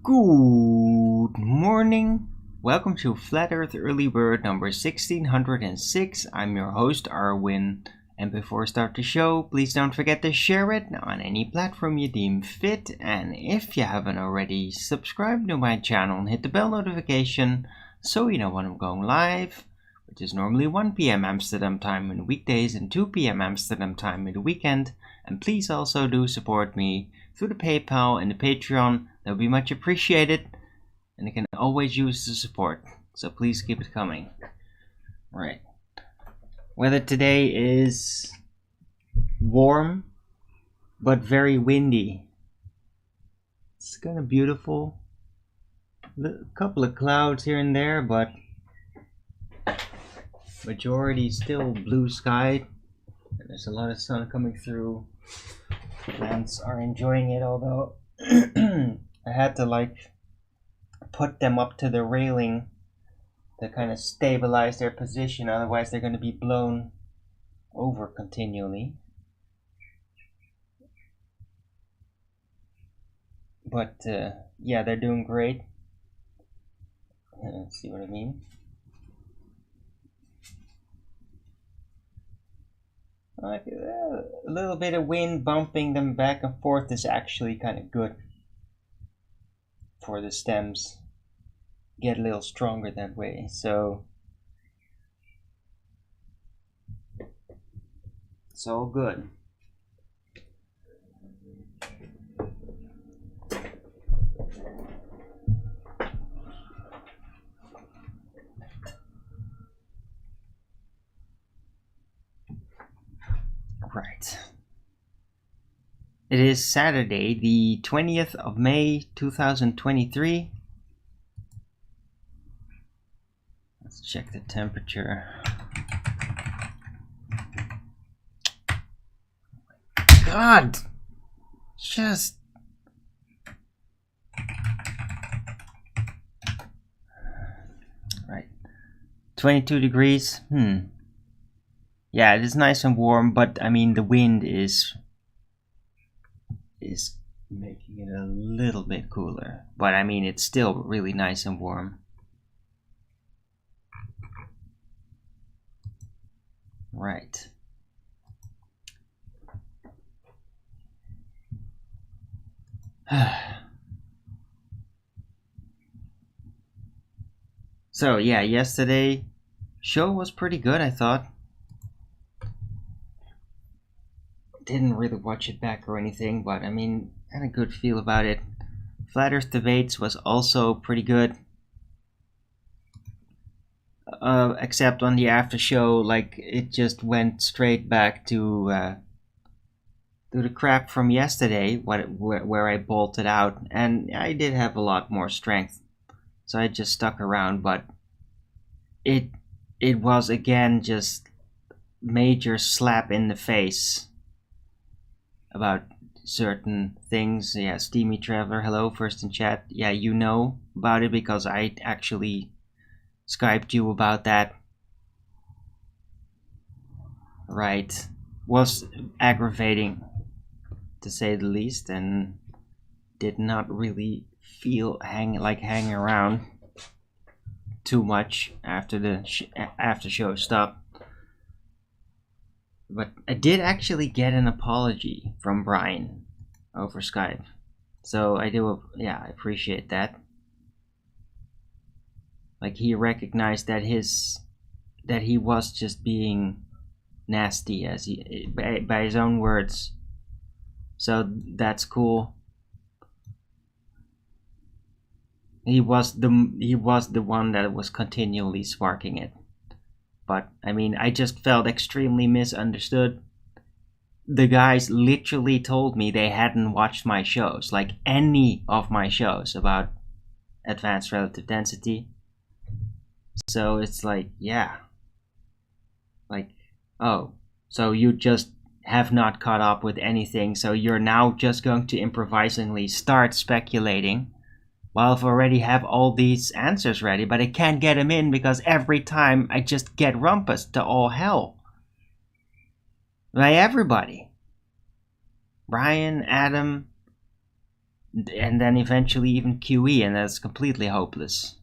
Good morning. Welcome to Flat Earth Early Bird number 1606. I'm your host, Arwin. And before I start the show, please don't forget to share it on any platform you deem fit. And if you haven't already, subscribe to my channel and hit the bell notification so you know when I'm going live, which is normally 1 p.m. Amsterdam time in weekdays and 2 p.m. Amsterdam time in the weekend. And please also do support me through the PayPal and the Patreon. That would be much appreciated, and I can always use the support, so please keep it coming. Right. Weather today is warm, but very windy. It's kind of beautiful. A couple of clouds here and there, but majority still blue sky. And there's a lot of sun coming through. Plants are enjoying it, although I had to put them up to the railing to kind of stabilize their position, otherwise they're going to be blown over continually. But yeah, they're doing great. See what I mean? Like a little bit of wind bumping them back and forth is actually kind of good for the stems. Get a little stronger that way. So it's all good. Right. It is Saturday, the 20th of May, 2023. Let's check the temperature. God! Just... Right. 22 degrees. Yeah, it is nice and warm, but I mean the wind is making it a little bit cooler. But I mean it's still really nice and warm. Right. So yeah, yesterday show was pretty good, I thought. Didn't really watch it back or anything, but I mean, had a good feel about it. Flat Earth Debates was also pretty good. Except on the after show, like it just went straight back to the crap from yesterday, where I bolted out, and I did have a lot more strength, so I just stuck around. But it was again just major slap in the face about certain things. Yeah, Steamy Traveler, hello, first in chat. Yeah, you know about it because I actually Skyped you about that. Right. Was aggravating, to say the least, and did not really feel hanging around too much after the after show stopped. But I did actually get an apology from Brian over Skype, so I do, yeah, I appreciate that. Like he recognized that he was just being nasty, as by his own words. So that's cool. He was the one that was continually sparking it. But I mean, I just felt extremely misunderstood. The guys literally told me they hadn't watched my shows, like any of my shows about advanced relative density. So it's like, yeah. Like, oh, so you just have not caught up with anything, so you're now just going to improvisingly start speculating. Well, I've already have all these answers ready, but I can't get them in because every time I just get rumpus to all hell. By everybody. Brian, Adam, and then eventually even QE, and that's completely hopeless.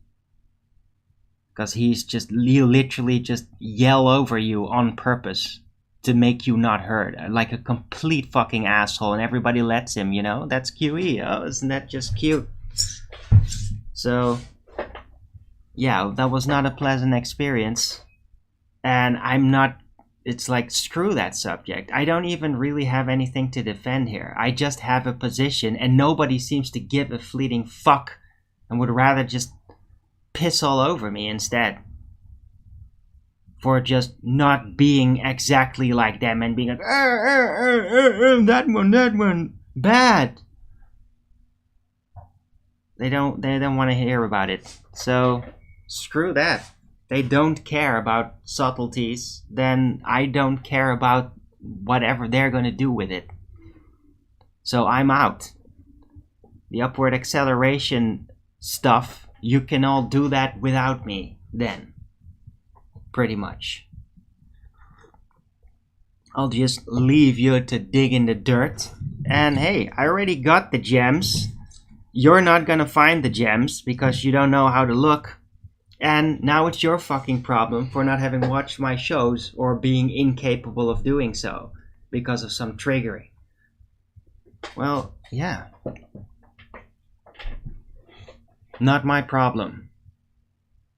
Because he'll literally just yell over you on purpose to make you not heard, like a complete fucking asshole, and everybody lets him, you know? That's QE. Oh, isn't that just cute? So, yeah, that was not a pleasant experience. And it's like, screw that subject. I don't even really have anything to defend here. I just have a position, and nobody seems to give a fleeting fuck and would rather just piss all over me instead. For just not being exactly like them and being like, that one, bad. They don't want to hear about it. So, screw that. They don't care about subtleties, then I don't care about whatever they're going to do with it. So I'm out. The upward acceleration stuff, you can all do that without me then. Pretty much. I'll just leave you to dig in the dirt. And hey, I already got the gems. You're not going to find the gems because you don't know how to look. And now it's your fucking problem for not having watched my shows or being incapable of doing so because of some triggering. Well, yeah. Not my problem.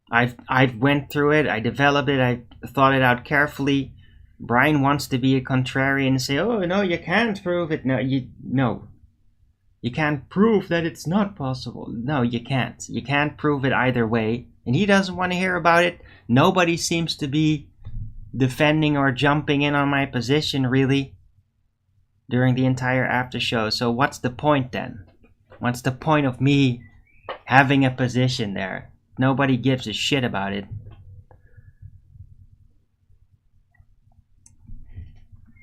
I've went through it, I developed it, I thought it out carefully. Brian wants to be a contrarian and say, oh, no, you can't prove it. No. You can't prove that it's not possible. No, you can't. You can't prove it either way. And he doesn't want to hear about it. Nobody seems to be defending or jumping in on my position, really, during the entire after show. So what's the point then? What's the point of me having a position there? Nobody gives a shit about it.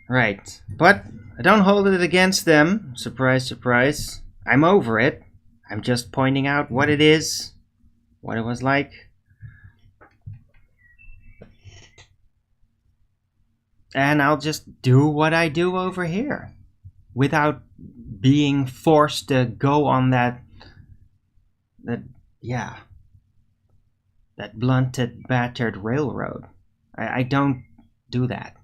Right. But I don't hold it against them. Surprise, surprise. I'm over it. I'm just pointing out what it is. What it was like. And I'll just do what I do over here without being forced to go on that blunted, battered railroad. I don't do that.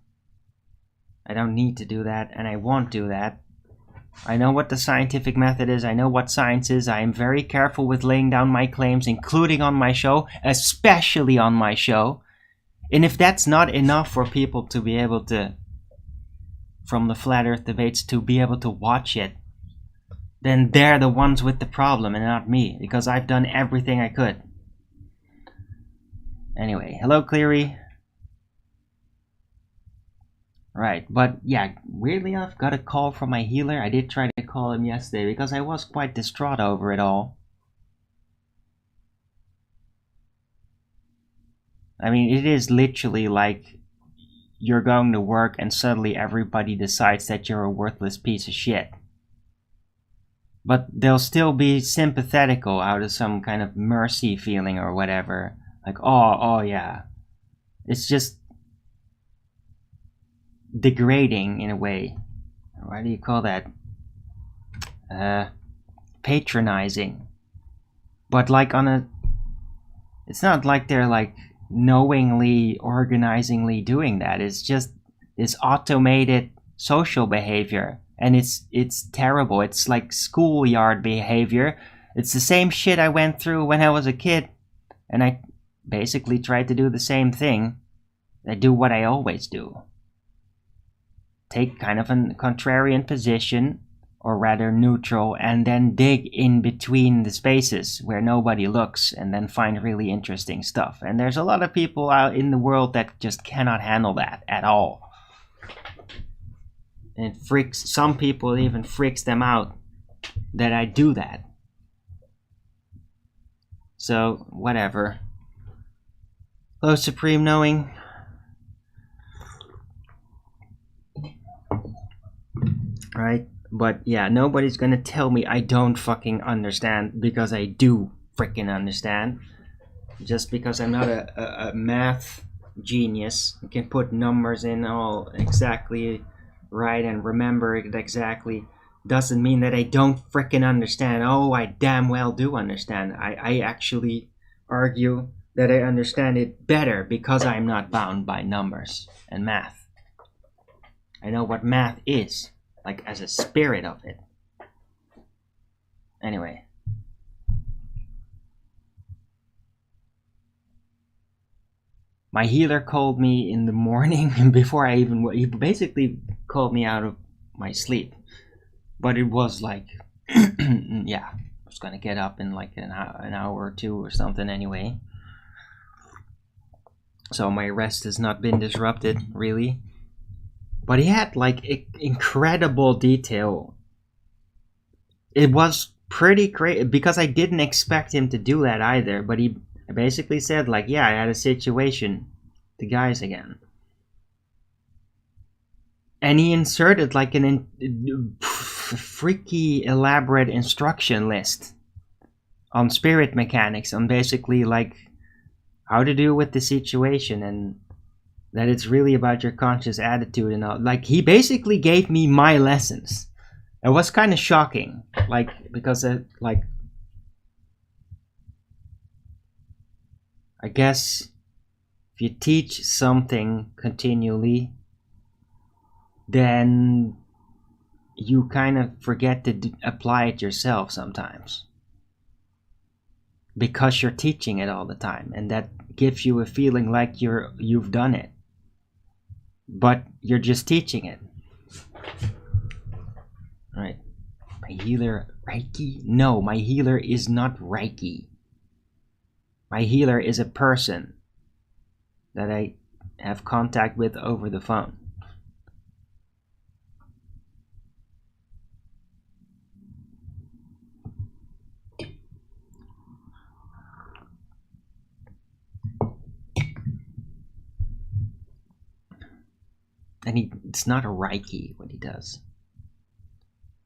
I don't need to do that, and I won't do that. I know what the scientific method is. I know what science is. I am very careful with laying down my claims, including on my show, especially on my show. And if that's not enough for people to be able to, from the Flat Earth debates, to be able to watch it, then they're the ones with the problem and not me, because I've done everything I could. Anyway, hello Cleary. Right, but yeah, weirdly enough, got a call from my healer. I did try to call him yesterday because I was quite distraught over it all. I mean, it is literally like you're going to work and suddenly everybody decides that you're a worthless piece of shit. But they'll still be sympathetical out of some kind of mercy feeling or whatever. Like, oh yeah. It's just degrading in a way. What do you call that? Patronizing. But like it's not like they're like knowingly, organizingly doing that. It's just this automated social behavior. And it's terrible. It's like schoolyard behavior. It's the same shit I went through when I was a kid. And I basically tried to do the same thing. I do what I always do. Take kind of a contrarian position, or rather neutral, and then dig in between the spaces where nobody looks and then find really interesting stuff. And there's a lot of people out in the world that just cannot handle that at all. And it freaks some people, it even freaks them out that I do that. So, whatever. Hello, Supreme Knowing. Right? But yeah, nobody's gonna tell me I don't fucking understand, because I do freaking understand. Just because I'm not a math genius, I can put numbers in all exactly right and remember it exactly, doesn't mean that I don't frickin' understand. Oh, I damn well do understand. I actually argue that I understand it better because I'm not bound by numbers and math. I know what math is, like as a spirit of it. Anyway. My healer called me in the morning before I even... He basically called me out of my sleep. But it was like... yeah, I was gonna get up in like an hour or two or something anyway. So my rest has not been disrupted, really. But he had like incredible detail. It was pretty crazy because I didn't expect him to do that either. But he basically said like, yeah, I had a situation, the guys again. And he inserted like an freaky elaborate instruction list on spirit mechanics, on basically like how to deal with the situation, and that it's really about your conscious attitude and all. Like he basically gave me my lessons. It was kind of shocking, like because like I guess if you teach something continually, then you kind of forget to apply it yourself sometimes. Because you're teaching it all the time, and that gives you a feeling like you've done it. But you're just teaching it. Right. My healer, Reiki? No, my healer is not Reiki. My healer is a person that I have contact with over the phone. And it's not a Reiki what he does.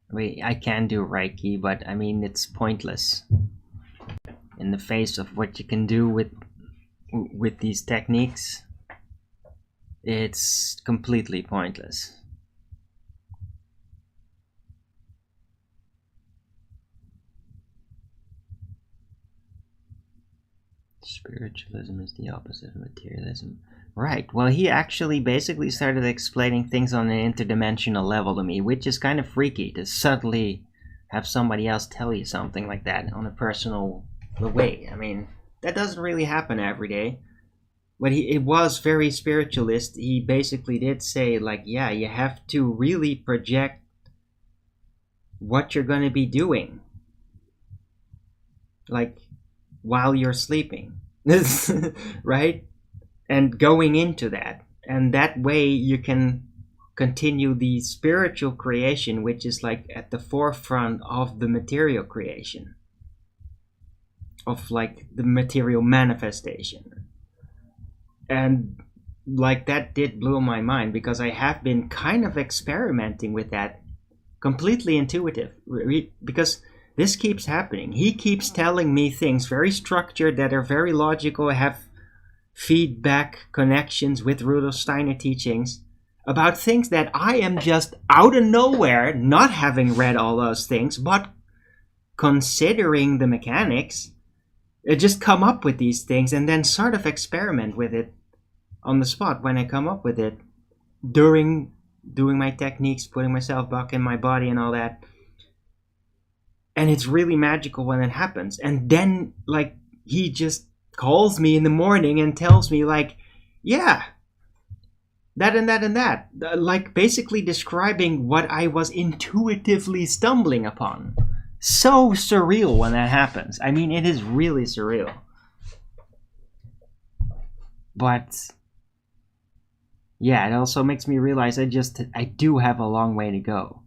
I mean, I can do Reiki, but I mean, it's pointless. In the face of what you can do with these techniques, it's completely pointless. Spiritualism is the opposite of materialism. Right, well he actually basically started explaining things on an interdimensional level to me, which is kind of freaky to subtly have somebody else tell you something like that on a personal way. I mean, that doesn't really happen every day. But it was very spiritualist. He basically did say like, yeah, you have to really project what you're going to be doing. Like, while you're sleeping. Right? And going into that. And that way you can continue the spiritual creation, which is like at the forefront of the material creation. Of like the material manifestation. And like that did blow my mind, because I have been kind of experimenting with that. Completely intuitive. Because this keeps happening. He keeps telling me things very structured that are very logical, have feedback connections with Rudolf Steiner teachings about things that I am just out of nowhere, not having read all those things, but considering the mechanics, just come up with these things and then sort of experiment with it on the spot when I come up with it during doing my techniques, putting myself back in my body and all that. And it's really magical when it happens. And then like he just calls me in the morning and tells me like, yeah, that and that and that, like basically describing what I was intuitively stumbling upon. So surreal when that happens. I mean, it is really surreal. But yeah, it also makes me realize I do have a long way to go.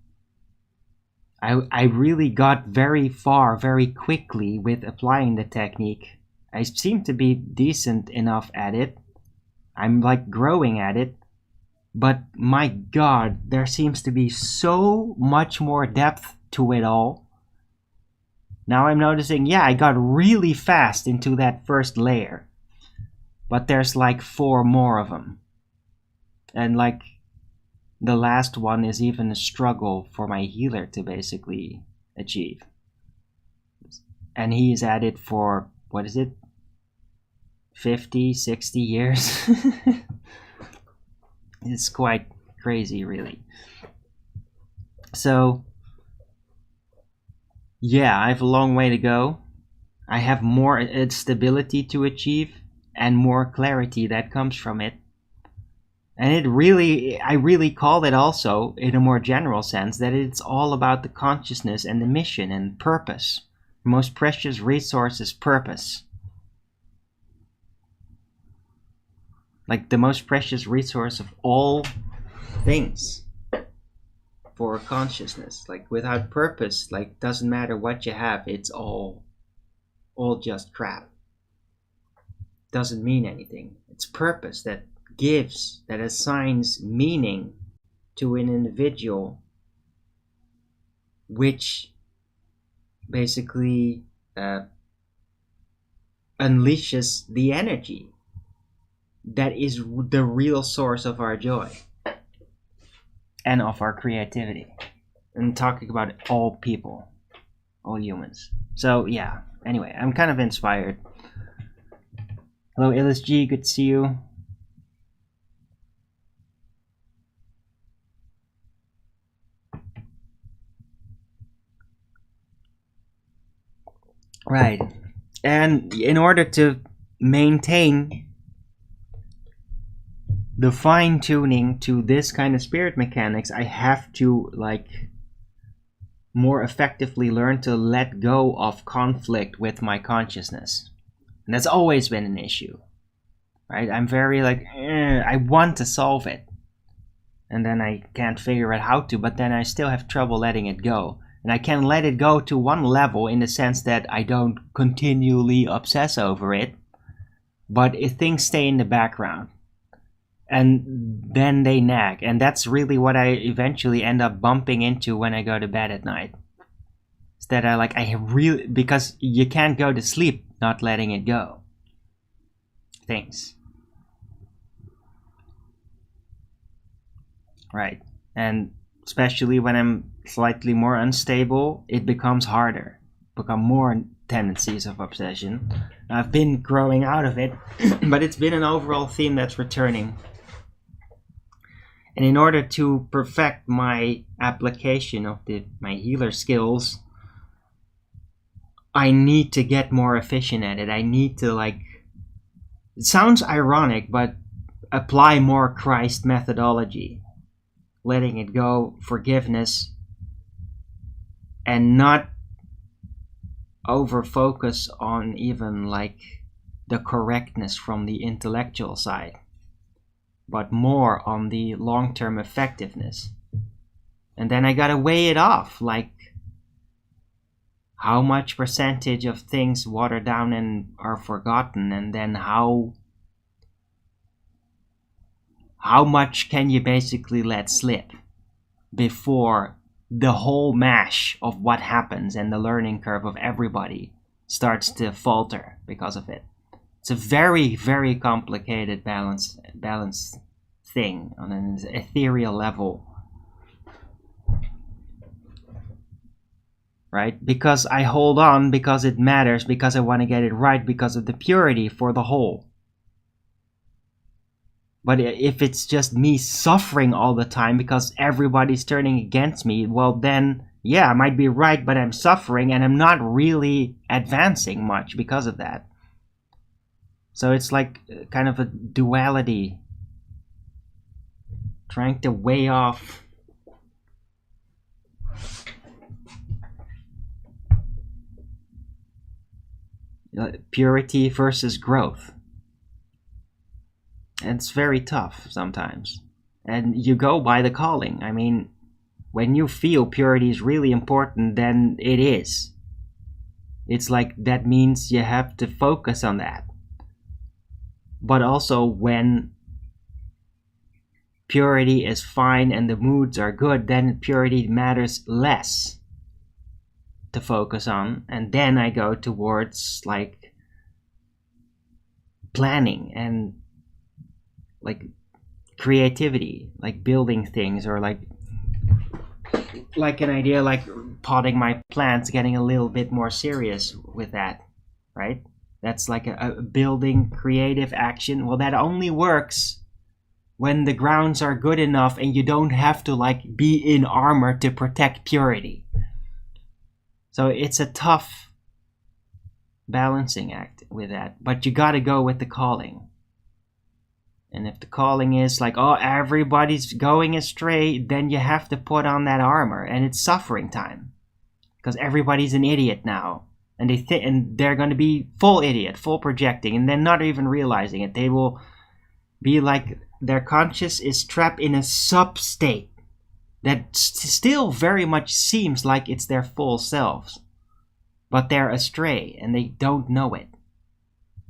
I really got very far very quickly with applying the technique. I seem to be decent enough at it. I'm like growing at it. But my God, there seems to be so much more depth to it all. Now I'm noticing, yeah, I got really fast into that first layer. But there's like 4 more of them. And like, the last one is even a struggle for my healer to basically achieve. And he's at it for, what is it, 50, 60 years? It's quite crazy, really. So, yeah, I have a long way to go. I have more stability to achieve and more clarity that comes from it. And I really call it also, in a more general sense, that it's all about the consciousness and the mission and purpose. The most precious resource is purpose. Like the most precious resource of all things for consciousness. Like without purpose, like doesn't matter what you have, it's all just crap. Doesn't mean anything. It's purpose that gives, that assigns meaning to an individual, which basically unleashes the energy that is the real source of our joy and of our creativity. And talking about all people, all humans. So yeah, anyway, I'm kind of inspired. Hello LSG, good to see you. Right. And in order to maintain the fine-tuning to this kind of spirit mechanics, I have to like more effectively learn to let go of conflict with my consciousness. And that's always been an issue, right? I'm very like, I want to solve it, and then I can't figure out how to, but then I still have trouble letting it go. And I can let it go to one level in the sense that I don't continually obsess over it, but if things stay in the background. And then they nag. And that's really what I eventually end up bumping into when I go to bed at night. Is that because you can't go to sleep not letting it go. Things. Right. And especially when I'm slightly more unstable, it becomes harder. Become more tendencies of obsession. I've been growing out of it, but it's been an overall theme that's returning. And in order to perfect my application of my healer skills, I need to get more efficient at it. I need to it sounds ironic, but apply more Christ methodology. Letting it go, forgiveness, and not over focus on even the correctness from the intellectual side, but more on the long-term effectiveness. And then I gotta weigh it off, how much percentage of things water down and are forgotten, and then how much can you basically let slip before the whole mash of what happens and the learning curve of everybody starts to falter because of it. It's a very, very complicated balance thing on an ethereal level. Right? Because I hold on, because it matters, because I want to get it right, because of the purity for the whole. But if it's just me suffering all the time because everybody's turning against me, well then, yeah, I might be right, but I'm suffering and I'm not really advancing much because of that. So it's kind of a duality. Trying to weigh off purity versus growth. And it's very tough sometimes. And you go by the calling. I mean, when you feel purity is really important, then it is. It's that means you have to focus on that. But also when purity is fine and the moods are good, then purity matters less to focus on. And then I go towards planning and creativity, like building things, or like an idea like potting my plants, getting a little bit more serious with that, right? That's like a building creative action. Well, that only works when the grounds are good enough and you don't have to like be in armor to protect purity. So it's a tough balancing act with that, but you gotta go with the calling. And if the calling is like, oh, everybody's going astray, then you have to put on that armor, and it's suffering time, because everybody's an idiot now, and they're going to be full idiot, full projecting, and then not even realizing it. They will be like their conscious is trapped in a sub-state that still very much seems like it's their full selves, but they're astray and they don't know it,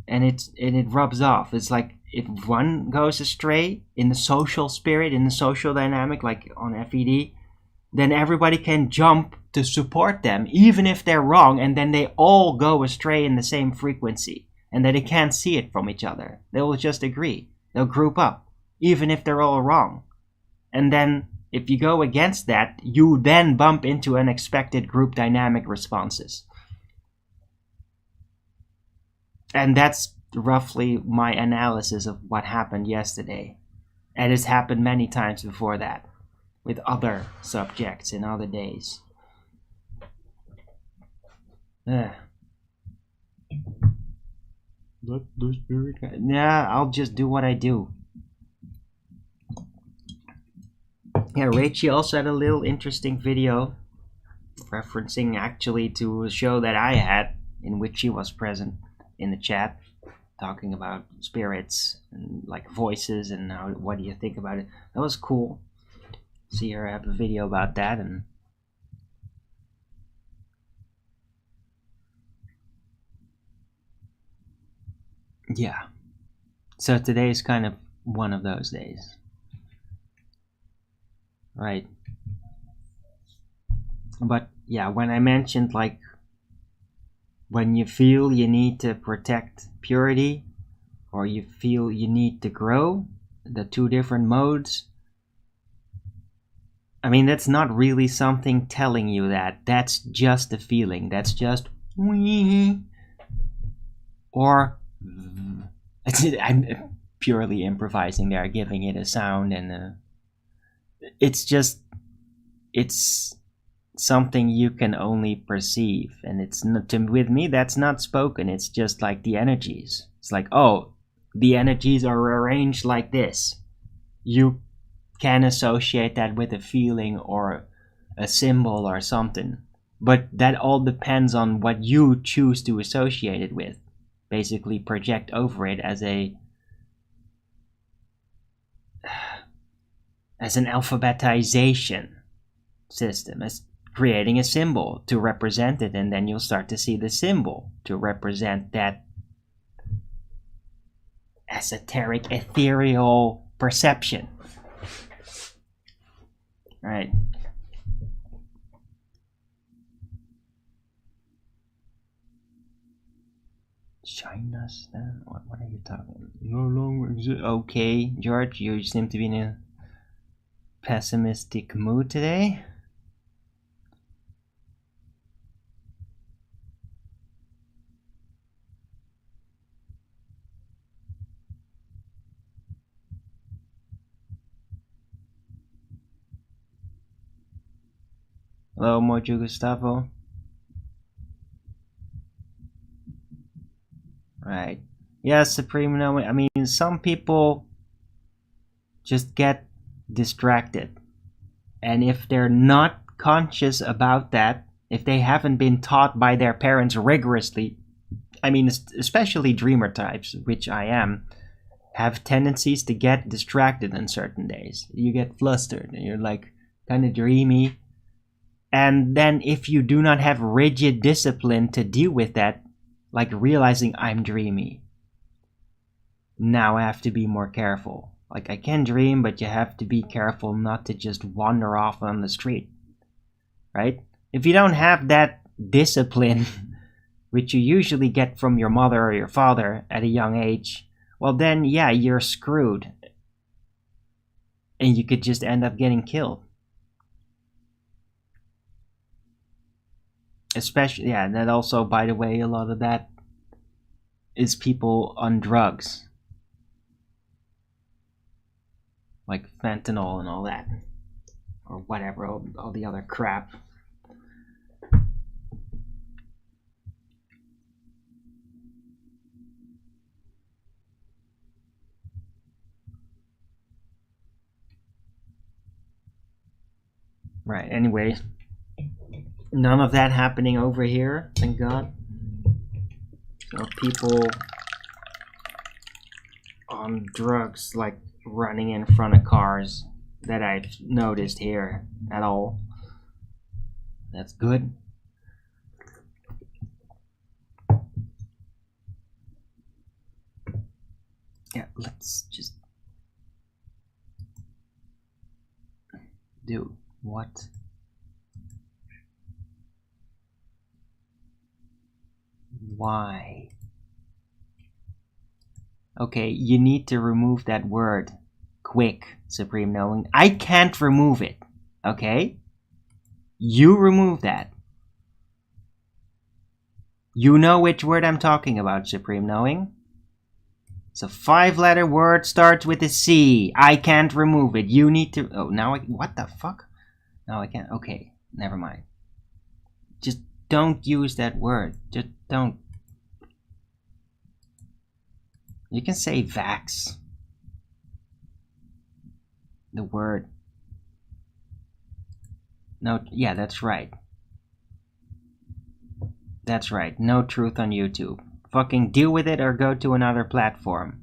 and it rubs off. It's like if one goes astray in the social spirit, in the social dynamic, like on FED, then everybody can jump to support them, even if they're wrong, and then they all go astray in the same frequency, and that they can't see it from each other. They will just agree. They'll group up, even if they're all wrong. And then, if you go against that, you then bump into unexpected group dynamic responses. And that's roughly my analysis of what happened yesterday. And it's happened many times before that, with other subjects in other days. Let the spirit guide. Nah, I'll just do what I do. Yeah, Rachel also had a little interesting video referencing actually to a show that I had, in which she was present in the chat, talking about spirits and like voices and how, what do you think about it. That was cool. See her have a video about that. And yeah, so today is kind of one of those days, right? But yeah, when I mentioned like when you feel you need to protect purity, or you feel you need to grow, the two different modes, I mean, that's not really something telling you that. That's just a feeling. That's just or I'm purely improvising there, giving it a sound, and it's something you can only perceive, and it's not, with me that's not spoken. It's just like the energies. It's like, oh, the energies are arranged like this. You can associate that with a feeling or a symbol or something, but that all depends on what you choose to associate it with. Basically project over it as an alphabetization system, as creating a symbol to represent it, and then you'll start to see the symbol to represent that esoteric, ethereal perception. Right. China stand? What are you talking? No longer exist. Okay, George, you seem to be in a pessimistic mood today. Hello, Mojo Gustavo. Right. Yeah, Supreme Knowing. I mean, some people just get distracted. And if they're not conscious about that, if they haven't been taught by their parents rigorously, I mean, especially dreamer types, which I am, have tendencies to get distracted on certain days. You get flustered and you're like kind of dreamy. And then if you do not have rigid discipline to deal with that, like realizing I'm dreamy, now I have to be more careful. Like, I can dream, but you have to be careful not to just wander off on the street, right? If you don't have that discipline, which you usually get from your mother or your father at a young age, well then, yeah, you're screwed. and you could just end up getting killed. Especially, yeah, and that also, by the way, a lot of that is people on drugs. Like fentanyl and all that. Or whatever, all the other crap. Right, anyway. None of that happening over here, thank God. So people on drugs, like running in front of cars, that I've noticed here at all. That's good. Yeah, let's just do what? Why? Okay, you need to remove that word. Quick, Supreme Knowing. I can't remove it. Okay? You remove that. You know which word I'm talking about, Supreme Knowing. It's a 5-letter word, starts with a C. I can't remove it. You need to... Oh, now I... What the fuck? No, I can't. Okay, never mind. Just don't use that word. Just don't. You can say vax. The word. No, yeah, that's right. That's right. No truth on YouTube. Fucking deal with it or go to another platform.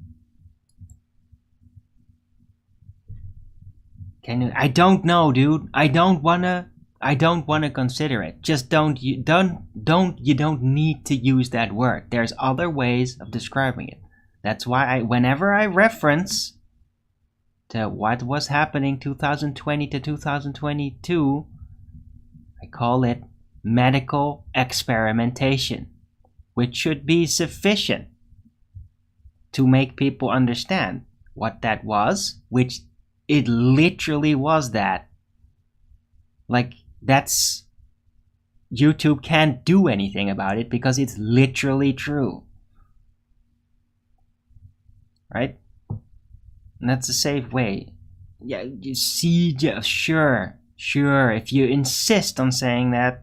Can you? I don't know, dude. I don't wanna consider it. Just don't you don't need to use that word. There's other ways of describing it. That's why whenever I reference to what was happening 2020 to 2022, I call it medical experimentation, which should be sufficient to make people understand what that was, which it literally was that. Like, that's... YouTube can't do anything about it because it's literally true. Right? And that's a safe way. Yeah, you see, sure, if you insist on saying that,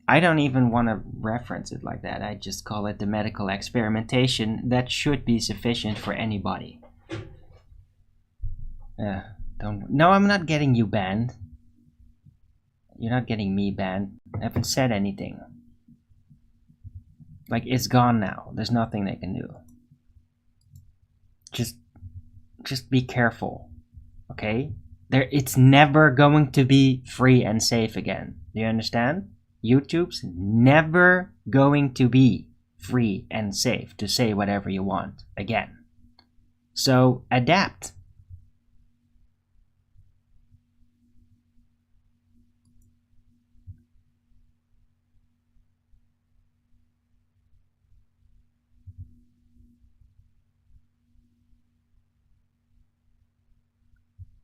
I don't even want to reference it like that. I just call it the medical experimentation. That should be sufficient for anybody. No, I'm not getting you banned. You're not getting me banned. I haven't said anything. Like, it's gone now. There's nothing they can do. Just be careful, okay? It's never going to be free and safe again. Do you understand? YouTube's never going to be free and safe to say whatever you want again. So adapt.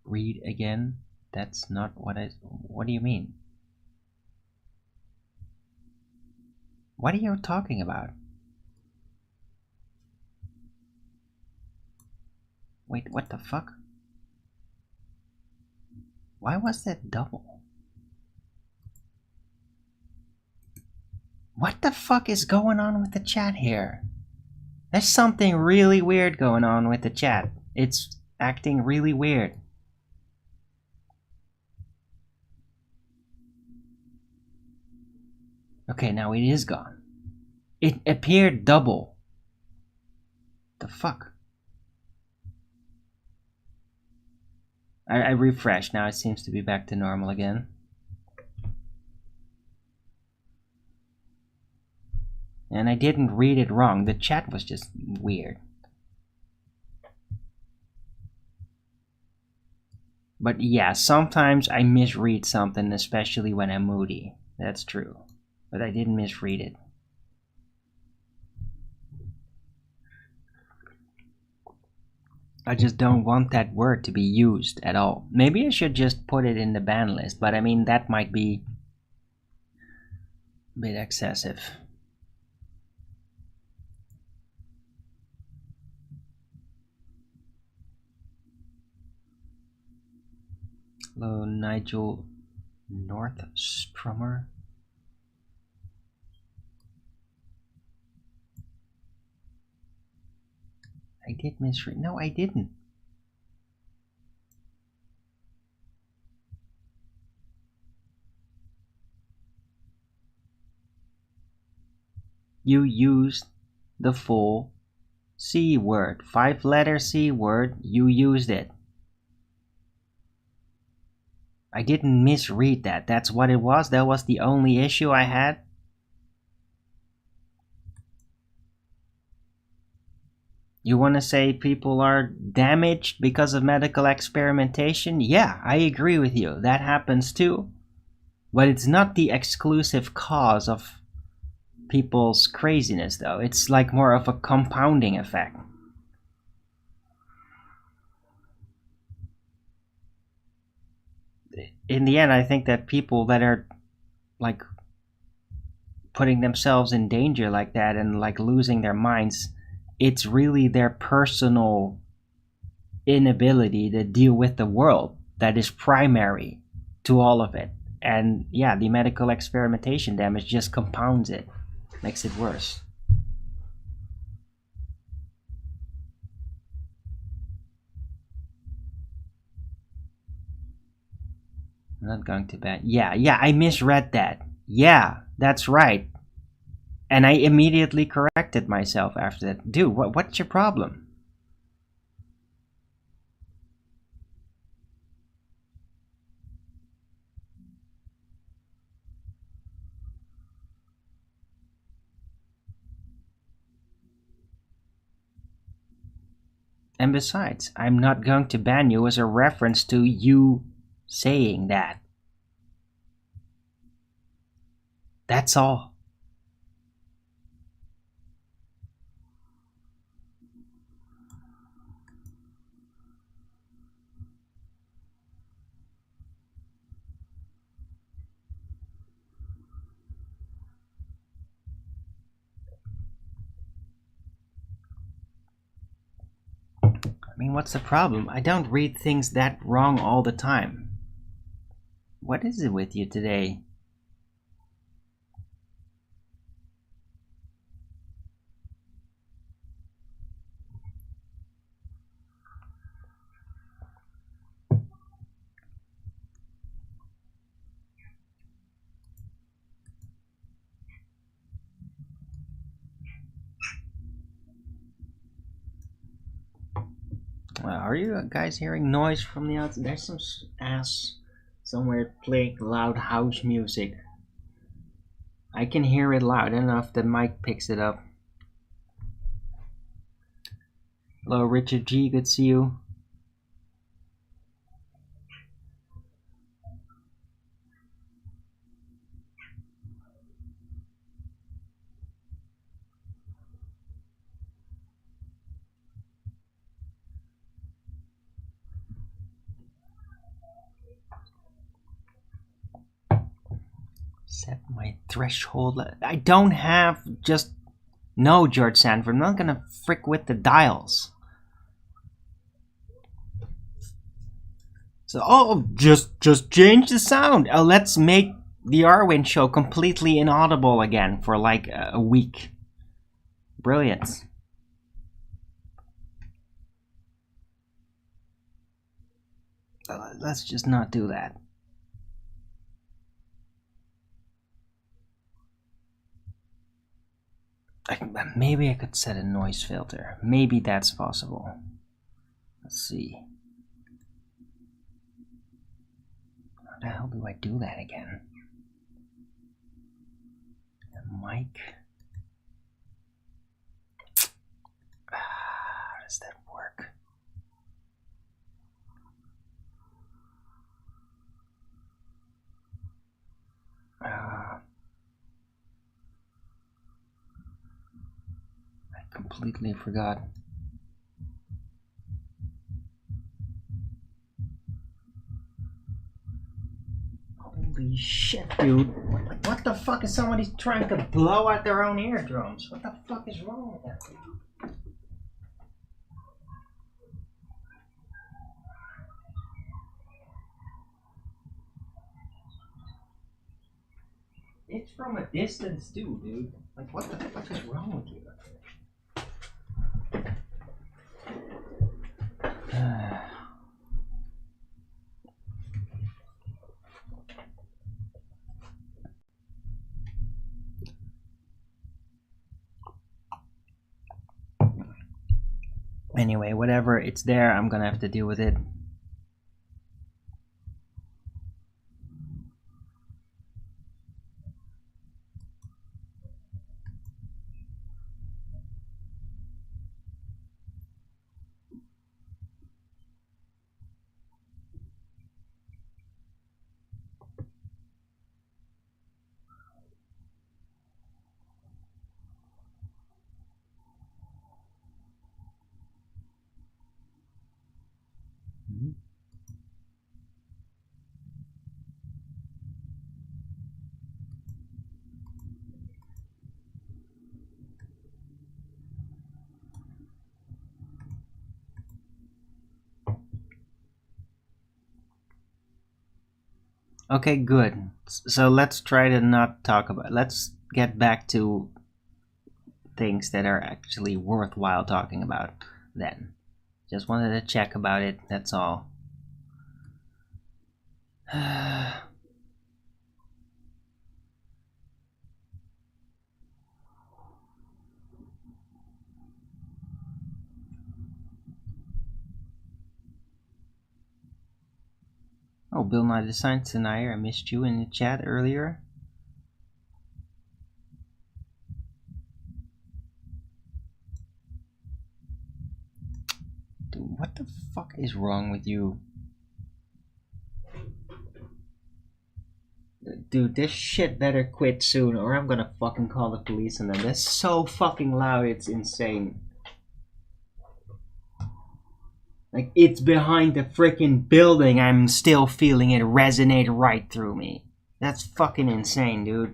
Read again? That's not what I... What do you mean? What are you talking about? Wait, what the fuck? Why was that double? What the fuck is going on with the chat here? There's something really weird going on with the chat. It's acting really weird. Okay, now it is gone. It appeared double. The fuck? I refreshed. Now it seems to be back to normal again. And I didn't read it wrong. The chat was just weird. But yeah, sometimes I misread something, especially when I'm moody. That's true. But I didn't misread it. I just don't want that word to be used at all. Maybe I should just put it in the ban list, but I mean, that might be a bit excessive. Hello, Nigel Northstrummer. I did misread. No, I didn't. You used the full C word. 5-letter C word. You used it. I didn't misread that. That's what it was. That was the only issue I had. You want to say people are damaged because of medical experimentation? Yeah, I agree with you. That happens too. But it's not the exclusive cause of people's craziness, though. It's like more of a compounding effect. In the end, I think that people that are like putting themselves in danger like that and like losing their minds, it's really their personal inability to deal with the world that is primary to all of it. And yeah, the medical experimentation damage just compounds it, makes it worse. I'm not going to ban. Yeah, I misread that. Yeah, that's right. And I immediately corrected myself after that. Dude, what's your problem? And besides, I'm not going to ban you as a reference to you saying that. That's all. I mean, what's the problem? I don't read things that wrong all the time. What is it with you today? Are you guys hearing noise from the outside? There's some ass somewhere playing loud house music. I can hear it loud. I don't know if the mic picks it up. Hello, Richard G. Good to see you. Set my threshold. I don't have just. No, George Sanford. I'm not gonna frick with the dials. So, just change the sound. Let's make the Arwen show completely inaudible again for like a week. Brilliant. Let's just not do that. Maybe I could set a noise filter. Maybe that's possible. Let's see. How the hell do I do that again? Mic. How does that work? I completely forgot. Holy shit, dude. What the fuck is somebody trying to blow out their own eardrums? What the fuck is wrong with that? It's from a distance too, dude. Like, what the fuck is wrong with you? Anyway, whatever, it's there, I'm gonna have to deal with it. Okay, good. So let's try to not talk about. Let's get back to things that are actually worthwhile talking about then. Just wanted to check about it, that's all. Oh, Bill Nye the Science Denier, I missed you in the chat earlier. Dude, what the fuck is wrong with you? Dude, this shit better quit soon or I'm gonna fucking call the police on them. That's so fucking loud, it's insane. Like, it's behind the freaking building, I'm still feeling it resonate right through me. That's fucking insane, dude.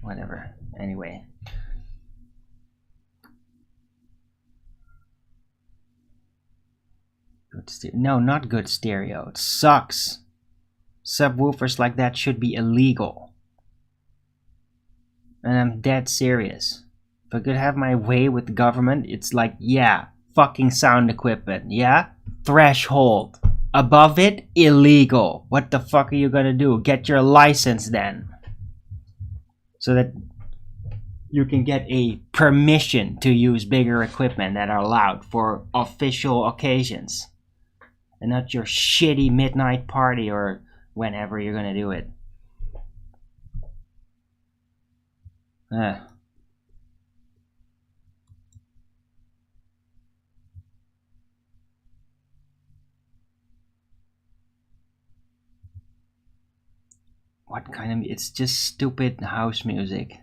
Whatever. Anyway. Good stereo. No, not good stereo. It sucks. Subwoofers like that should be illegal. And I'm dead serious. If I could have my way with the government, it's like, yeah, fucking sound equipment, yeah? Threshold. Above it, illegal. What the fuck are you gonna do? Get your license then. So that you can get a permission to use bigger equipment that are allowed for official occasions. And not your shitty midnight party or whenever you're gonna do it. What kind of... It's just stupid house music.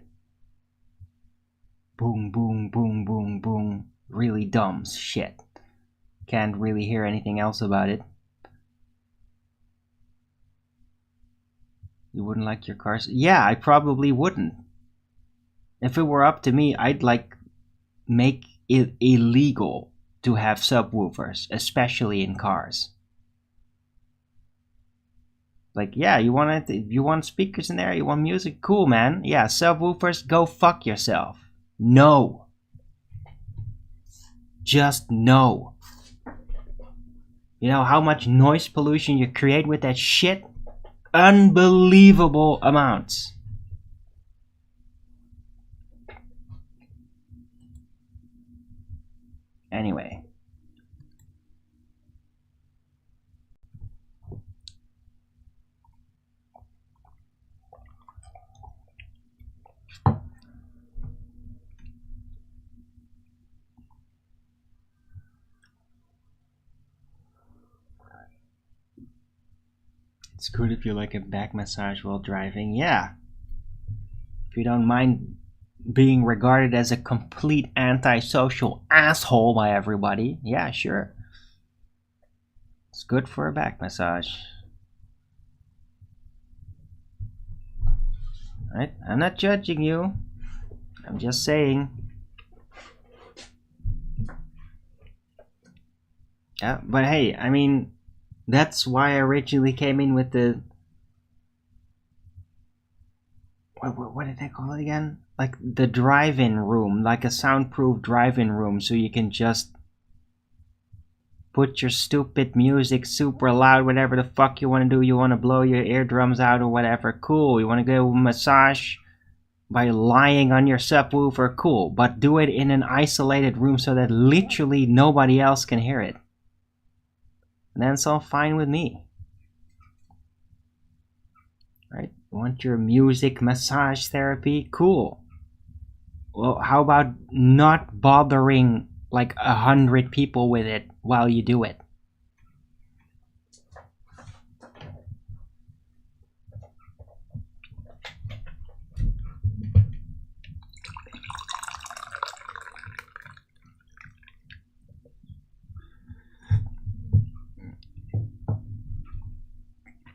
Boom, boom, boom, boom, boom. Really dumb shit. Can't really hear anything else about it. You wouldn't like your cars? Yeah, I probably wouldn't. If it were up to me, I'd like make it illegal to have subwoofers, especially in cars. Like, yeah, you want speakers in there, you want music, cool, man. Yeah, subwoofers, go fuck yourself. No. Just no. You know how much noise pollution you create with that shit? Unbelievable amounts. Anyway. It's good if you like a back massage while driving. Yeah. If you don't mind being regarded as a complete antisocial asshole by everybody, yeah, sure. It's good for a back massage. Right? I'm not judging you. I'm just saying. Yeah, but hey, I mean, that's why I originally came in with the what did they call it again? Like the drive-in room, like a soundproof drive-in room, so you can just put your stupid music super loud, whatever the fuck you want to do. You want to blow your eardrums out or whatever, cool. You want to go massage by lying on your subwoofer, cool. But do it in an isolated room so that literally nobody else can hear it. And then it's all fine with me. Right? You want your music massage therapy? Cool. Well, how about not bothering like 100 people with it while you do it?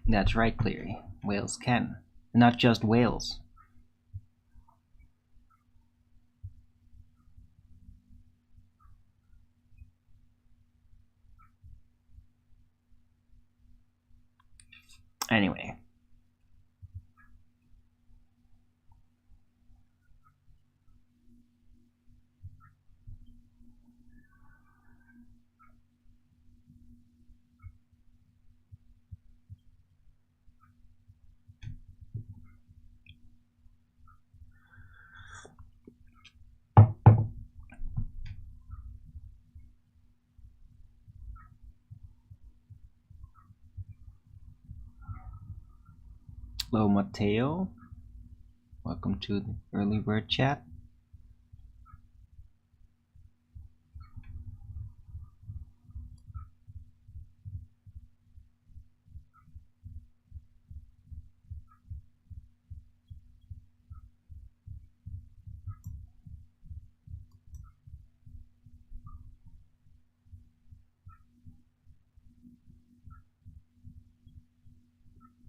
That's right, Cleary. Whales can. Not just whales. Anyway. Hello, Mateo. Welcome to the early bird chat.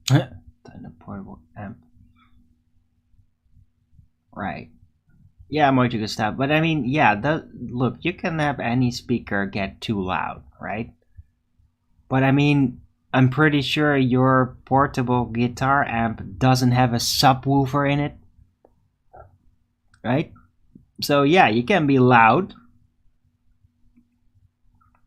Tiny portable amp. Right. Yeah, Mojo Gustav. But I mean, yeah, look, you can have any speaker get too loud, right? But I mean, I'm pretty sure your portable guitar amp doesn't have a subwoofer in it, right? So yeah, you can be loud.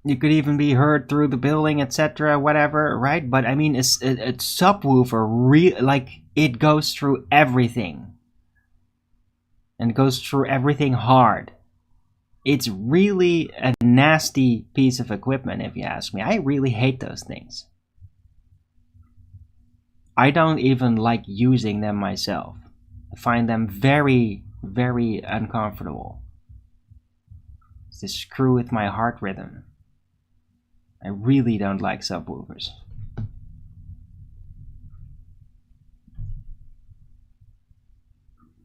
You could even be heard through the building, etc., whatever, right? But I mean, a subwoofer, like, it goes through everything. And goes through everything hard. It's really a nasty piece of equipment, if you ask me. I really hate those things. I don't even like using them myself. I find them very, very uncomfortable. They screw with my heart rhythm. I really don't like subwoofers.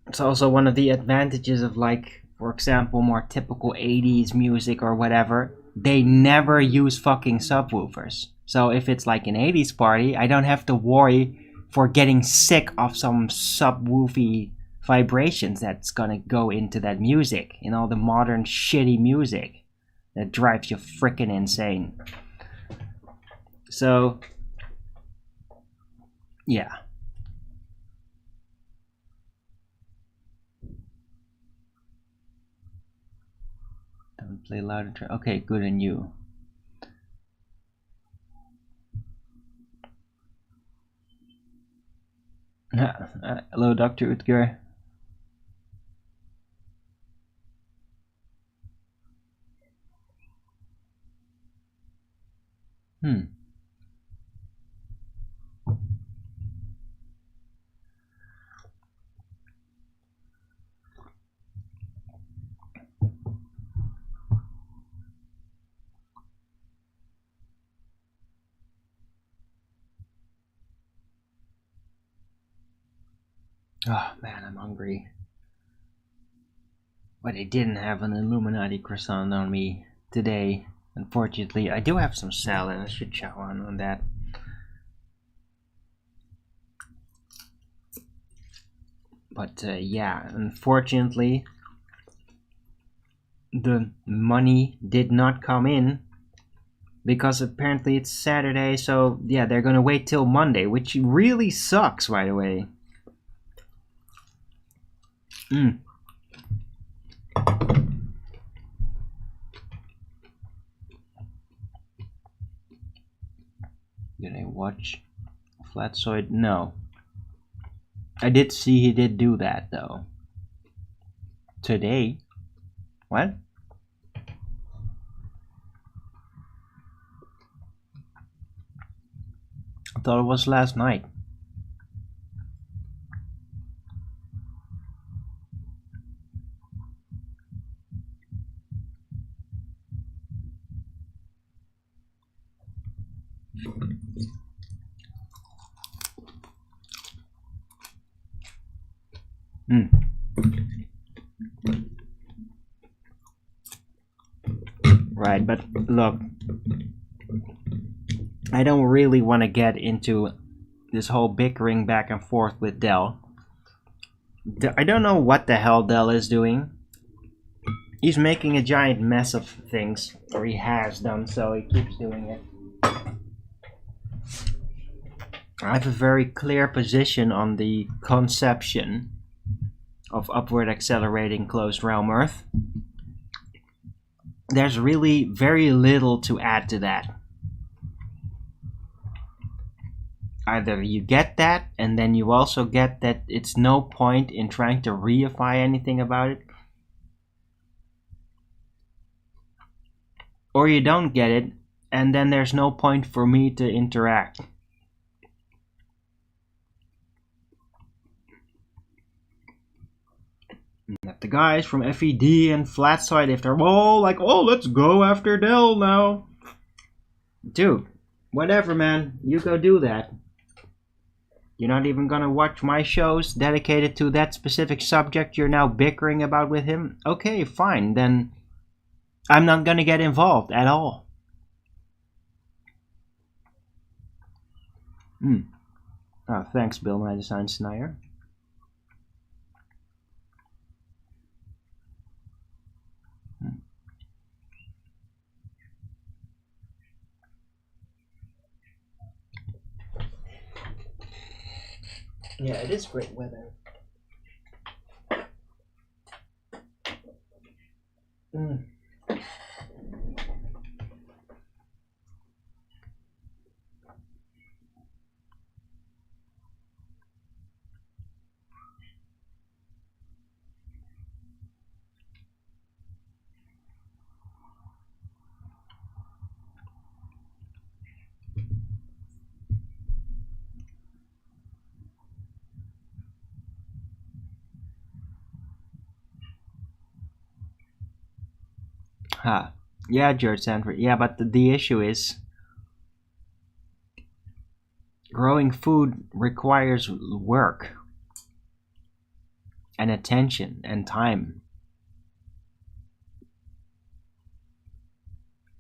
It's also one of the advantages of, like, for example, more typical 80s music or whatever. They never use fucking subwoofers. So if it's like an 80s party, I don't have to worry for getting sick of some subwoofy vibrations that's gonna go into that music, you know, the modern shitty music that drives you freaking insane. So yeah. Don't play loud and okay, good on you. Hello, Dr. Utger. Oh man, I'm hungry. But I didn't have an Illuminati croissant on me today. Unfortunately, I do have some salad. I should chow on that. But yeah, unfortunately, the money did not come in because apparently it's Saturday. So yeah, they're gonna wait till Monday, which really sucks, by the way. Did I watch Flatsoid? No. I did see he did do that though. Today? What? I thought it was last night. Right, but look, I don't really want to get into this whole bickering back and forth with Dell. I don't know what the hell Dell is doing. He's making a giant mess of things, or he has done, so he keeps doing it. I have a very clear position on the conception of upward accelerating closed realm Earth. There's really very little to add to that. Either you get that, and then you also get that it's no point in trying to reify anything about it, or you don't get it, and then there's no point for me to interact. If the guys from FED and Flatside, if they're all like, oh, let's go after Dell now. Dude, whatever, man. You go do that. You're not even gonna watch my shows dedicated to that specific subject you're now bickering about with him? Okay, fine. Then I'm not gonna get involved at all. Oh, thanks, Bill, my design Snyder. Yeah, it is great weather. Yeah, George Sanford. Yeah, but the issue is growing food requires work and attention and time.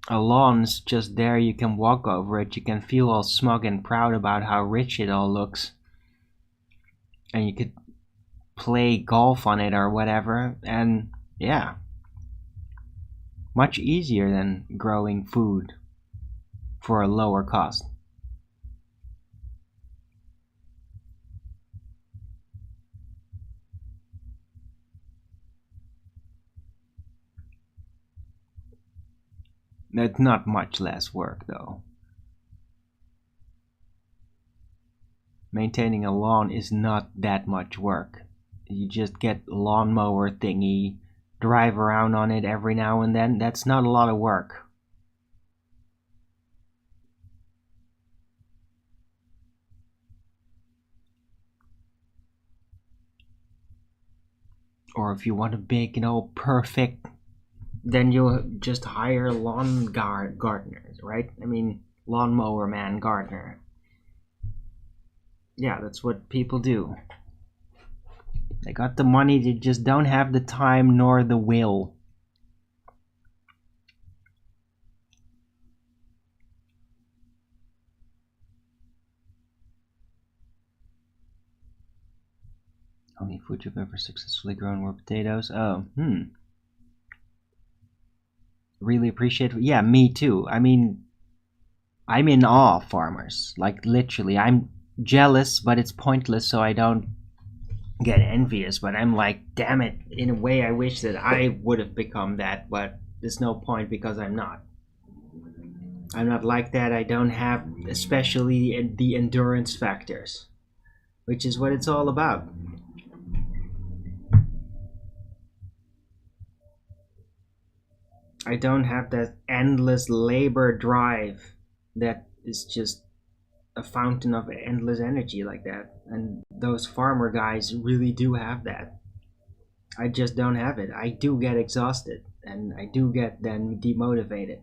A lawn's just there, you can walk over it, you can feel all smug and proud about how rich it all looks. And you could play golf on it or whatever, and yeah. Much easier than growing food for a lower cost. It's not much less work though. Maintaining a lawn is not that much work. You just get lawnmower thingy, drive around on it every now and then. That's not a lot of work. Or if you want a big, perfect, then you just hire lawn gardeners, right? I mean, lawnmower man gardener. Yeah, that's what people do. They got the money, they just don't have the time nor the will. Only food you've ever successfully grown were potatoes. Oh, really appreciate it. Yeah, me too. I mean, I'm in awe of farmers. Like, literally. I'm jealous, but it's pointless, so I don't get envious. But I'm like, damn it. In a way, I wish that I would have become that, but there's no point because I'm not. I'm not like that. I don't have, especially the endurance factors, which is what it's all about. I don't have that endless labor drive that is just a fountain of endless energy like that. And those farmer guys really do have that. I just don't have it. I do get exhausted and I do get then demotivated.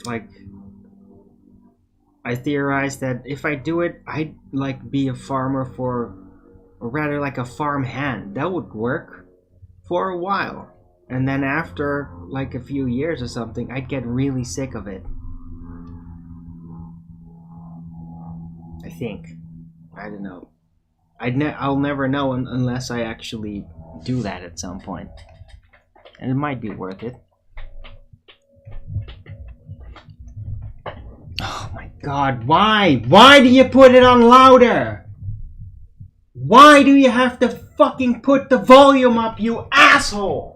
Like, I theorize that if I do it, I'd like be a farmer for, or rather like a farm hand. That would work for a while. And then after like a few years or something, I'd get really sick of it. I think. I don't know. I'll never know unless I actually do that at some point. And it might be worth it. Oh my god, why? Why do you put it on louder? Why do you have to fucking put the volume up, you asshole?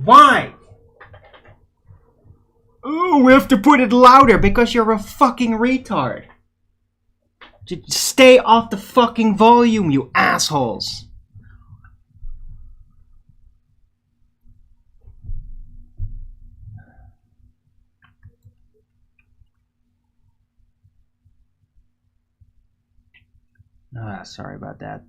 Why? Oh, we have to put it louder because you're a fucking retard. Just stay off the fucking volume, you assholes. Sorry about that.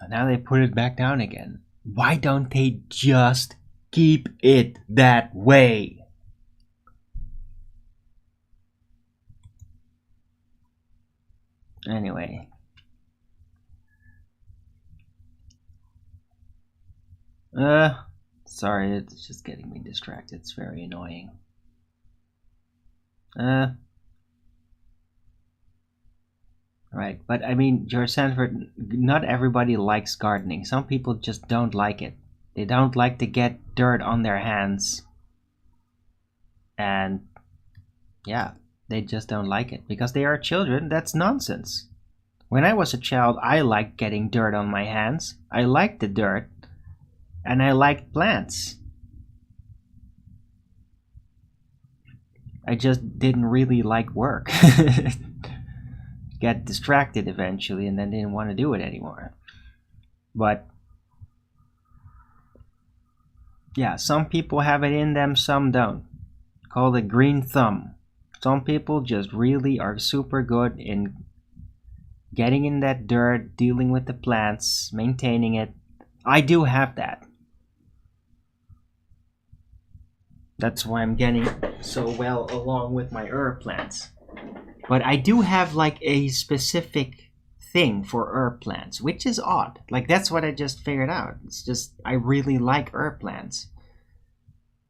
Now they put it back down again. Why don't they just keep it that way? Anyway. Sorry, it's just getting me distracted. It's very annoying. Right, but I mean, George Sanford, not everybody likes gardening. Some people just don't like it. They don't like to get dirt on their hands. And yeah, they just don't like it because they are children. That's nonsense. When I was a child, I liked getting dirt on my hands. I liked the dirt. And I liked plants. I just didn't really like work. Get distracted eventually and then didn't want to do it anymore. But yeah, some people have it in them, some don't. Called a green thumb. Some people just really are super good in getting in that dirt, dealing with the plants, maintaining it. I do have that. That's why I'm getting so well along with my herb plants. But I do have like a specific thing for herb plants, which is odd. Like that's what I just figured out. It's just I really like herb plants.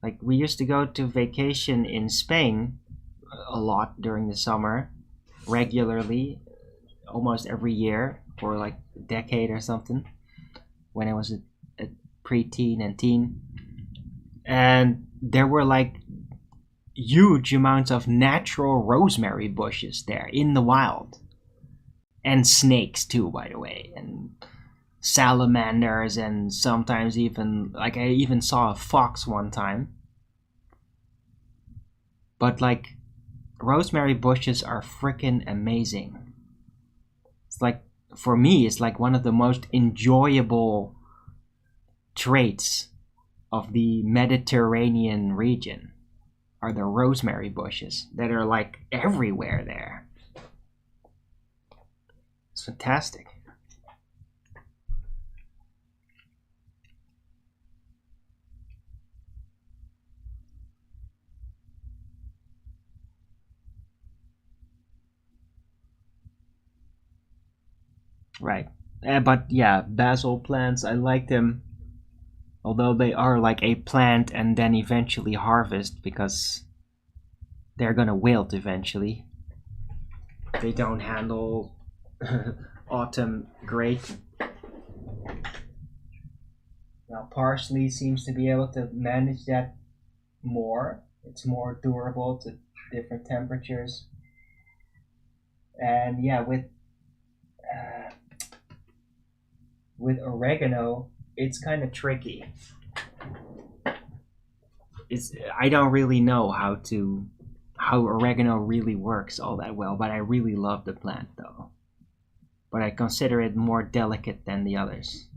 Like we used to go to vacation in Spain a lot during the summer, regularly, almost every year for like a decade or something, when I was a preteen and teen. And there were like huge amounts of natural rosemary bushes there in the wild. And snakes too, by the way. And salamanders and sometimes even, like I even saw a fox one time. But like, rosemary bushes are freaking amazing. It's like, for me, it's like one of the most enjoyable traits of the Mediterranean region are the rosemary bushes that are like everywhere there. It's fantastic. Right. But yeah, basil plants, I like them. Although they are like a plant and then eventually harvest because they're gonna wilt eventually. They don't handle autumn great. Now parsley seems to be able to manage that more. It's more durable to different temperatures. And yeah, uh, with oregano, it's kind of tricky. I don't really know how oregano really works all that well, but I really love the plant though. But I consider it more delicate than the others.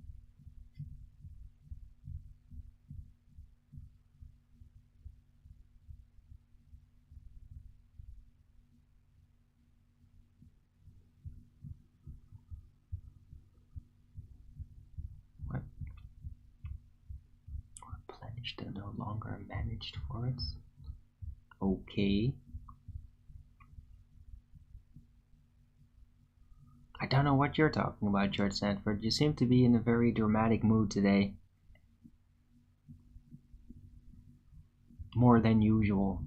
What? Replenished and no longer managed forests? Okay. I don't know what you're talking about, George Sanford. You seem to be in a very dramatic mood today. More than usual.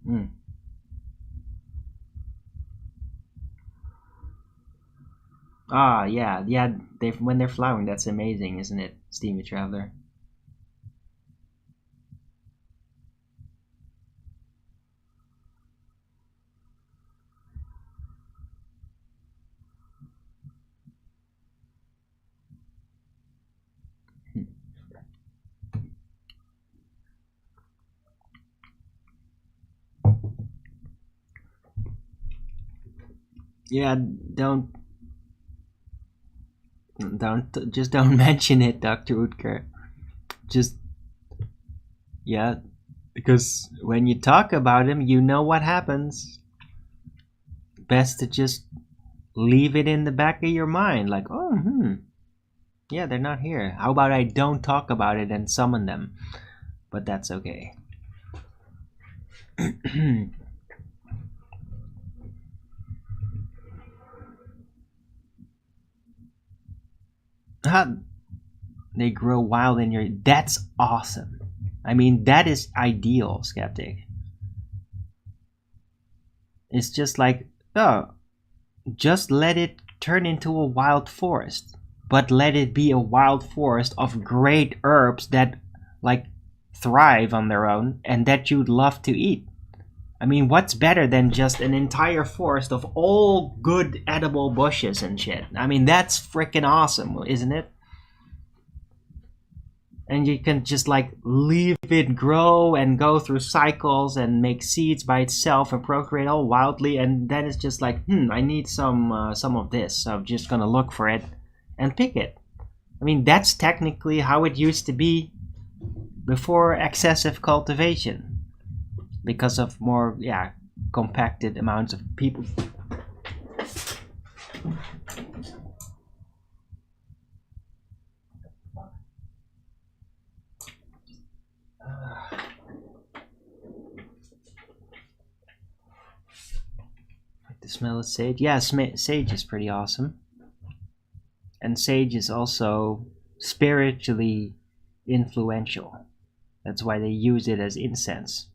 Mm. Ah, yeah, yeah. When they're flowering, that's amazing, isn't it, Steamy Traveler? Yeah, don't mention it, Doctor Utker. Just yeah, because when you talk about him, you know what happens. Best to just leave it in the back of your mind, like, oh, yeah, they're not here. How about I don't talk about it and summon them? But that's okay. Ah, they grow wild in your. That's awesome. I mean, that is ideal, Skeptic. It's just like, oh, just let it turn into a wild forest. But let it be a wild forest of great herbs that, like, thrive on their own and that you'd love to eat. I mean, what's better than just an entire forest of all good edible bushes and shit? I mean, that's freaking awesome, isn't it? And you can just like leave it grow and go through cycles and make seeds by itself and procreate all wildly, and then it's just like, I need some of this, so I'm just gonna look for it and pick it. I mean, that's technically how it used to be before excessive cultivation, because of more, yeah, compacted amounts of people. The smell of sage. Yeah, sage is pretty awesome. And sage is also spiritually influential. That's why they use it as incense.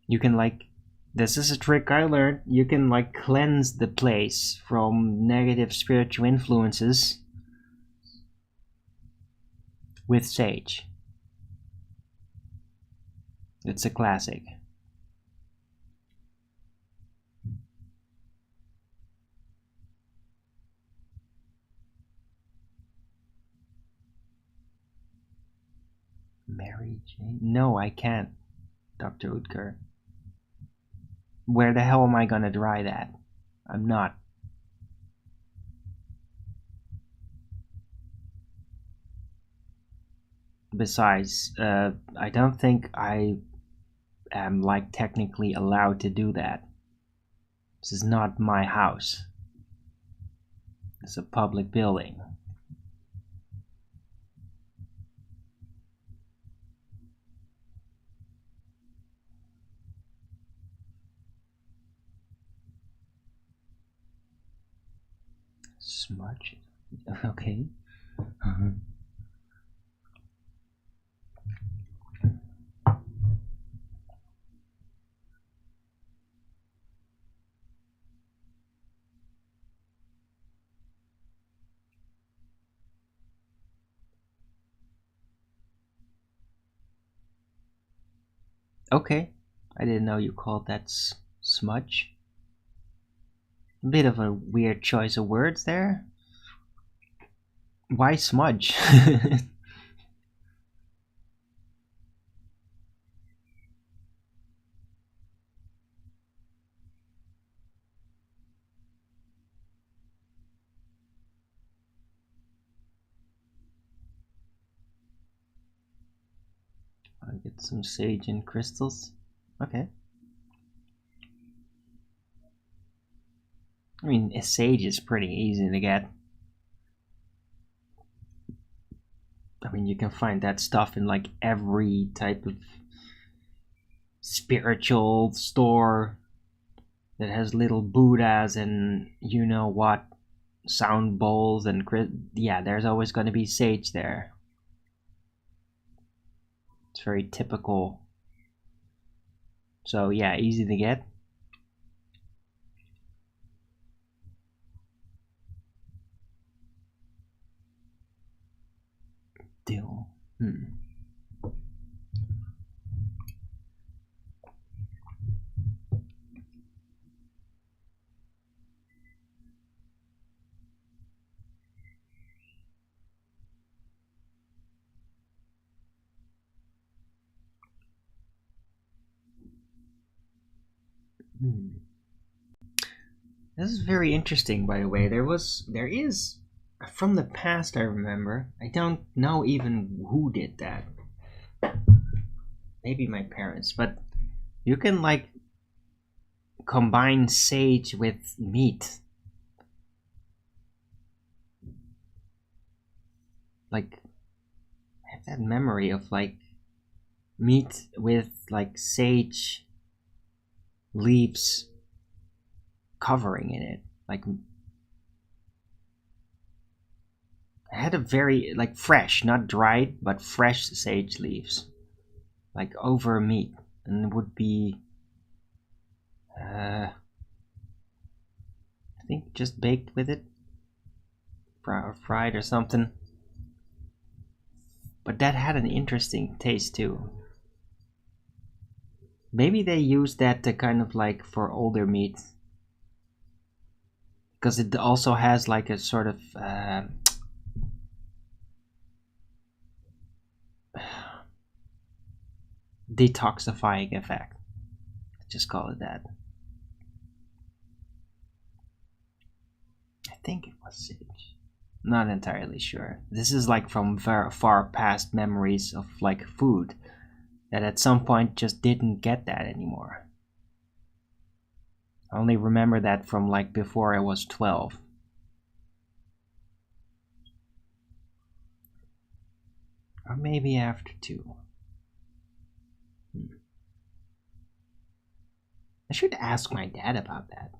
You can like, this is a trick I learned. You can like cleanse the place from negative spiritual influences with sage. It's a classic. Marriage. Okay. No, I can't, Dr. Utker. Where the hell am I gonna dry that? I'm not. Besides, I don't think I am like technically allowed to do that. This is not my house. It's a public building. Smudge? Okay. Okay. I didn't know you called that smudge. A bit of a weird choice of words there. Why smudge? I'll get some sage and crystals. Okay. I mean, a sage is pretty easy to get. I mean, you can find that stuff in like every type of spiritual store that has little Buddhas and you know what sound bowls and yeah, there's always going to be sage there. It's very typical. So yeah, easy to get. Dill. This is very interesting, by the way. There is, from the past I remember, I don't know even who did that. Maybe my parents, but you can like combine sage with meat. Like, I have that memory of like meat with like sage leaves covering in it. Like, I had a very like fresh, not dried, but fresh sage leaves, like over meat, and it would be, I think just baked with it, fried or something. But that had an interesting taste too. Maybe they used that to kind of like for older meat, because it also has like a sort of detoxifying effect. Just call it that. I think it was sage. Not entirely sure. This is like from very far past memories of like food that at some point just didn't get that anymore. I only remember that from like before I was 12. Or maybe after 2. I should ask my dad about that.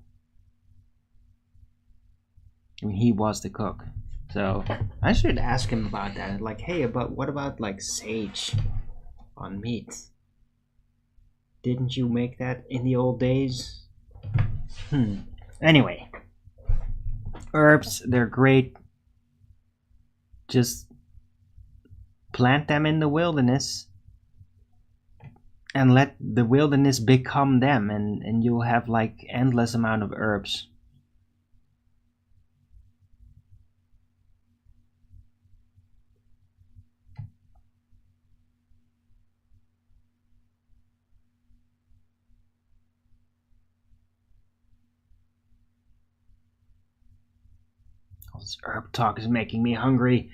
I mean, he was the cook. So I should ask him about that. Like, hey, what about like sage on meat? Didn't you make that in the old days? Anyway, herbs, they're great. Just plant them in the wilderness and let the wilderness become them, and you'll have like endless amount of herbs. All this herb talk is making me hungry.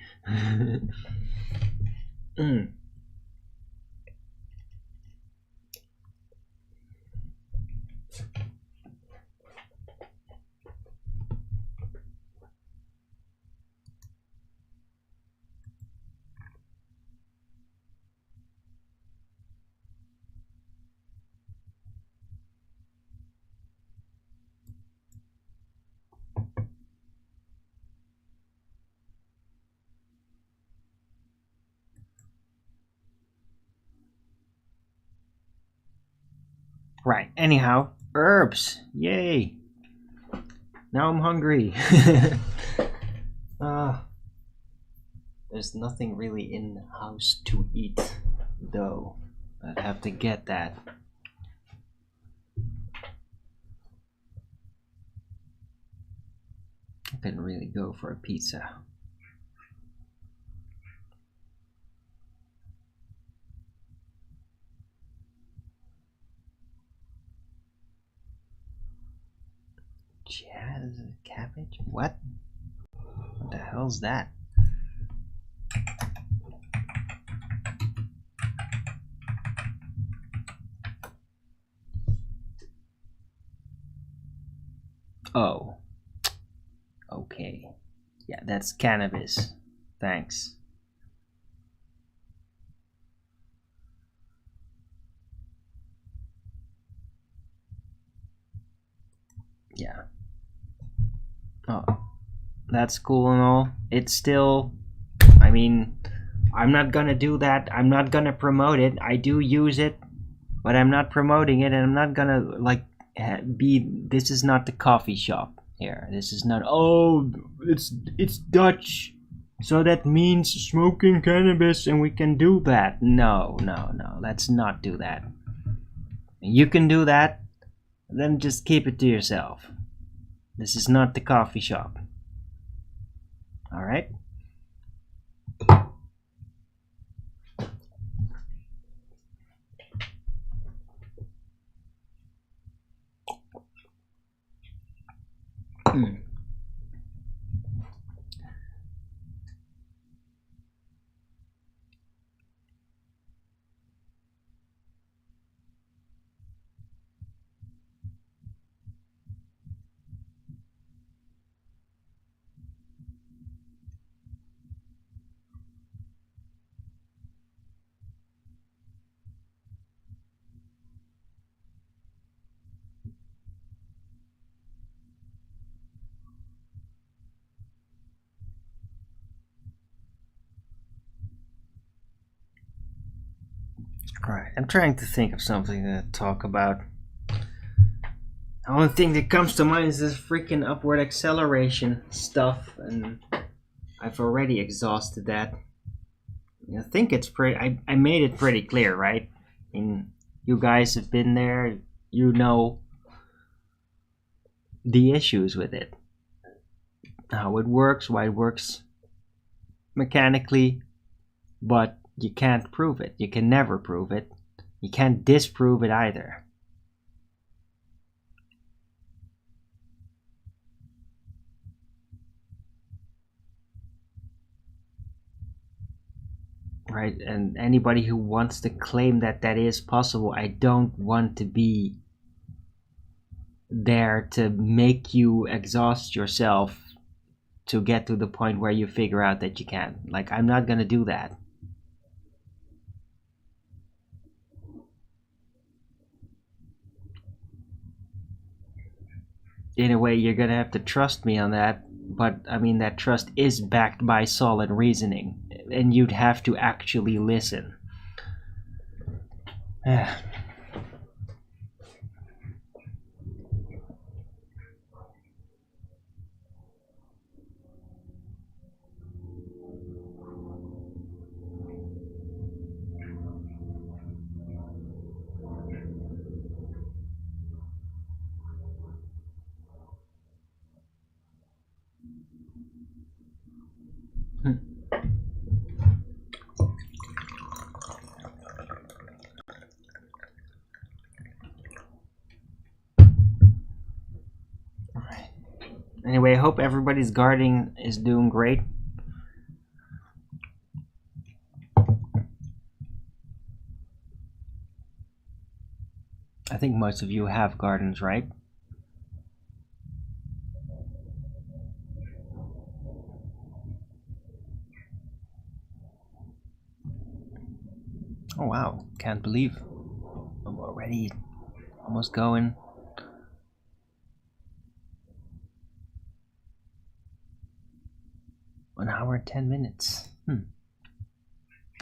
Right, anyhow, herbs! Yay! Now I'm hungry. There's nothing really in the house to eat, though. I'd have to get that. I couldn't really go for a pizza. Jazz cabbage? What? What the hell's that? Oh. Okay. Yeah, that's cannabis. Thanks. Yeah. Oh. That's cool and all. It's still... I mean, I'm not gonna do that. I'm not gonna promote it. I do use it, but I'm not promoting it, and I'm not gonna, like, be... This is not the coffee shop here. This is not... Oh, it's Dutch. So that means smoking cannabis, and we can do that. No. Let's not do that. You can do that, then just keep it to yourself. This is not the coffee shop. Alright? Alright, I'm trying to think of something to talk about. The only thing that comes to mind is this freaking upward acceleration stuff, and I've already exhausted that. I think it's pretty... I made it pretty clear, right? I mean, you guys have been there, you know the issues with it. How it works, why it works mechanically, but you can't prove it. You can never prove it. You can't disprove it either. Right, and anybody who wants to claim that that is possible, I don't want to be there to make you exhaust yourself to get to the point where you figure out that you can. Like, I'm not gonna do that. In a way, you're gonna have to trust me on that, but I mean, that trust is backed by solid reasoning, and you'd have to actually listen. Anyway, I hope everybody's gardening is doing great. I think most of you have gardens, right? Oh wow, can't believe I'm already almost going. 1 hour and 10 minutes.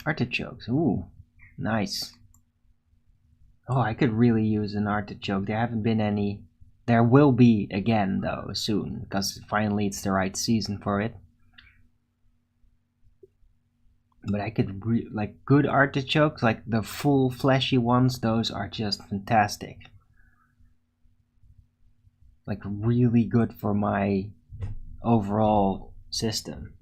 Artichokes, ooh, nice. Oh, I could really use an artichoke. There haven't been any. There will be again though soon, because finally it's the right season for it. But I could like good artichokes, like the full fleshy ones. Those are just fantastic. Like really good for my overall system.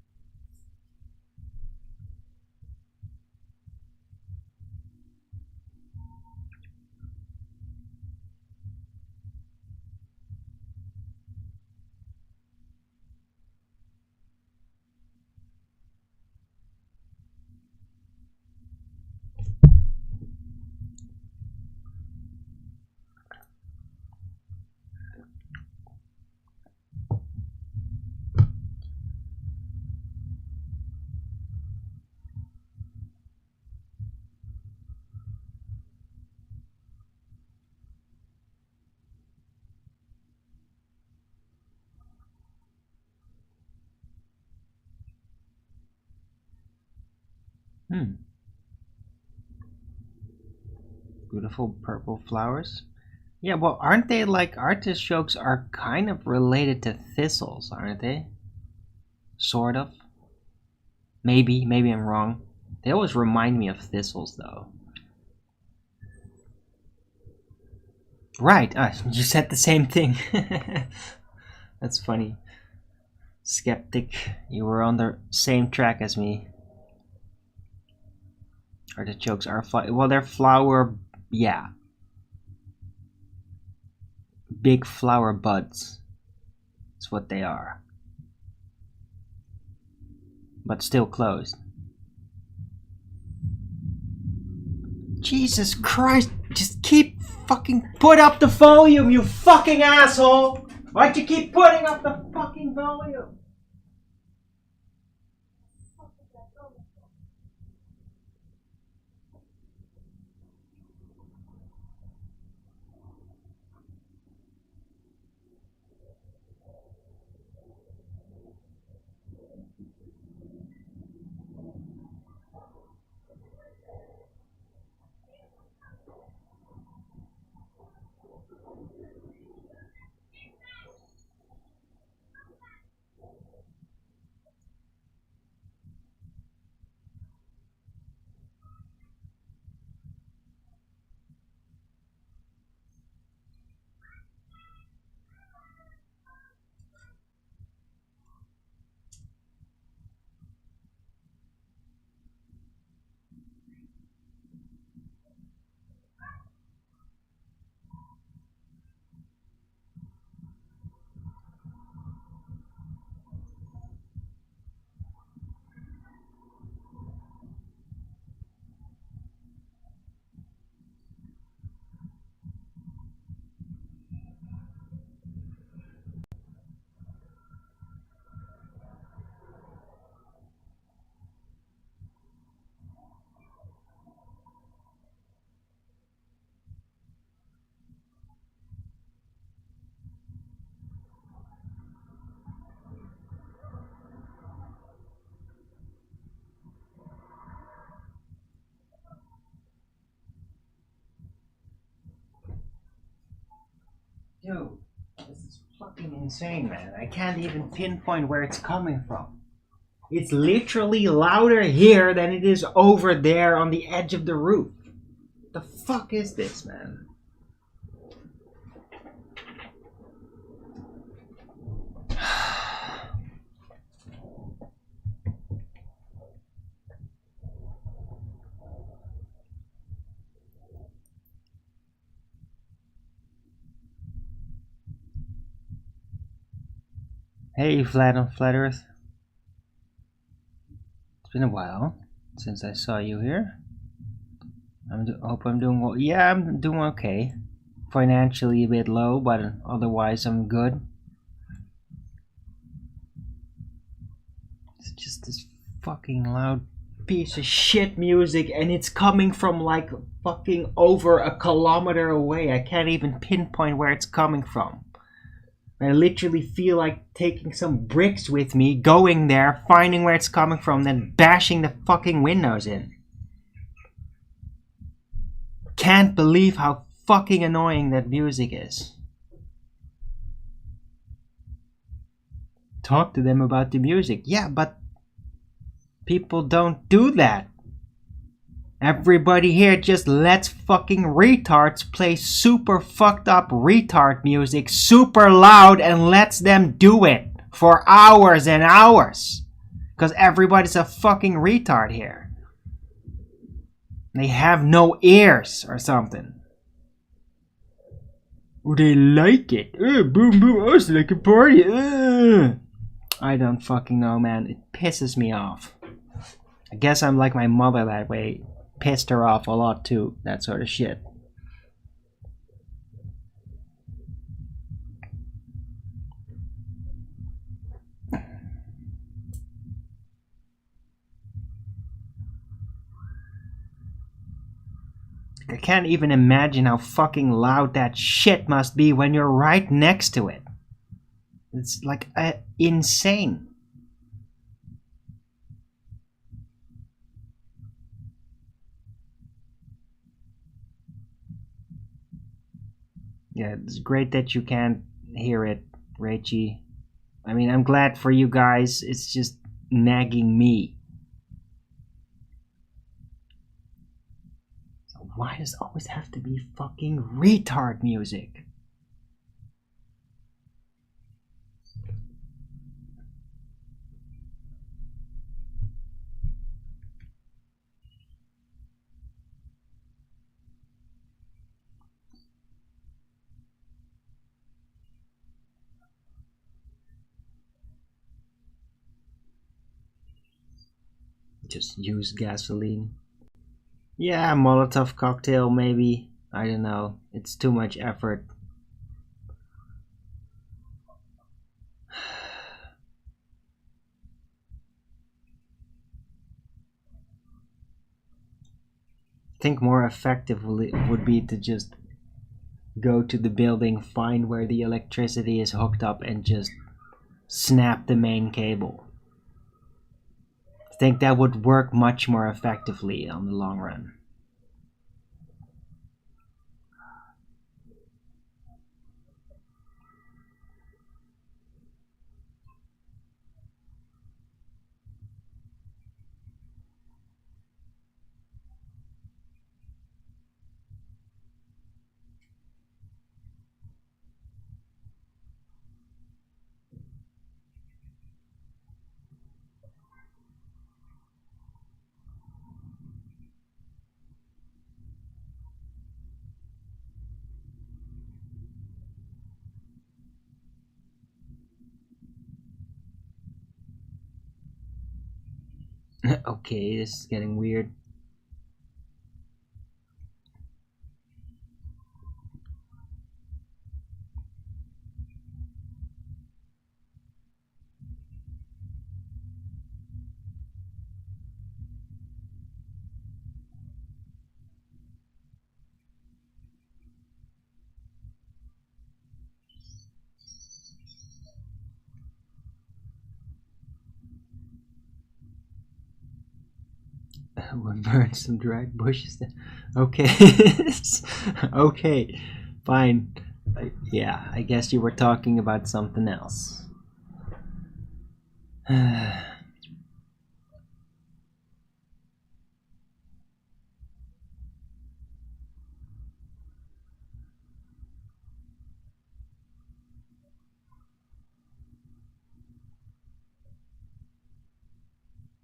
Beautiful purple flowers. Yeah, well, aren't they like artichokes are kind of related to thistles, aren't they? Sort of. Maybe I'm wrong. They always remind me of thistles, though. Right, you said the same thing. That's funny. Skeptic, you were on the same track as me. Artichokes are well, they're flower, yeah. Big flower buds. That's what they are. But still closed. Jesus Christ, just keep fucking put up the volume, you fucking asshole! Why'd you keep putting up the fucking volume? Dude, this is fucking insane, man. I can't even pinpoint where it's coming from. It's literally louder here than it is over there on the edge of the roof. The fuck is this, man? Hey, Flat Earth. It's been a while since I saw you here. Hope I'm doing well. Yeah, I'm doing okay. Financially a bit low, but otherwise I'm good. It's just this fucking loud piece of shit music, and it's coming from like fucking over a kilometer away. I can't even pinpoint where it's coming from. I literally feel like taking some bricks with me, going there, finding where it's coming from, then bashing the fucking windows in. Can't believe how fucking annoying that music is. Talk to them about the music. Yeah, but people don't do that. Everybody here just lets fucking retards play super fucked up retard music super loud and lets them do it for hours and hours. Because everybody's a fucking retard here. They have no ears or something. Or they like it. Boom boom, us like a party. I don't fucking know, man. It pisses me off. I guess I'm like my mother that way. Pissed her off a lot too, that sort of shit. I can't even imagine how fucking loud that shit must be when you're right next to it. It's like insane. Yeah, it's great that you can't hear it, Rachie. I mean, I'm glad for you guys. It's just nagging me. So why does it always have to be fucking retard music? Just use gasoline. Yeah, Molotov cocktail maybe. I don't know. It's too much effort. I think more effective would be to just go to the building, find where the electricity is hooked up, and just snap the main cable. I think that would work much more effectively on the long run. Okay, this is getting weird. We'll burn some dried bushes. Okay. Okay. Fine. Yeah, I guess you were talking about something else.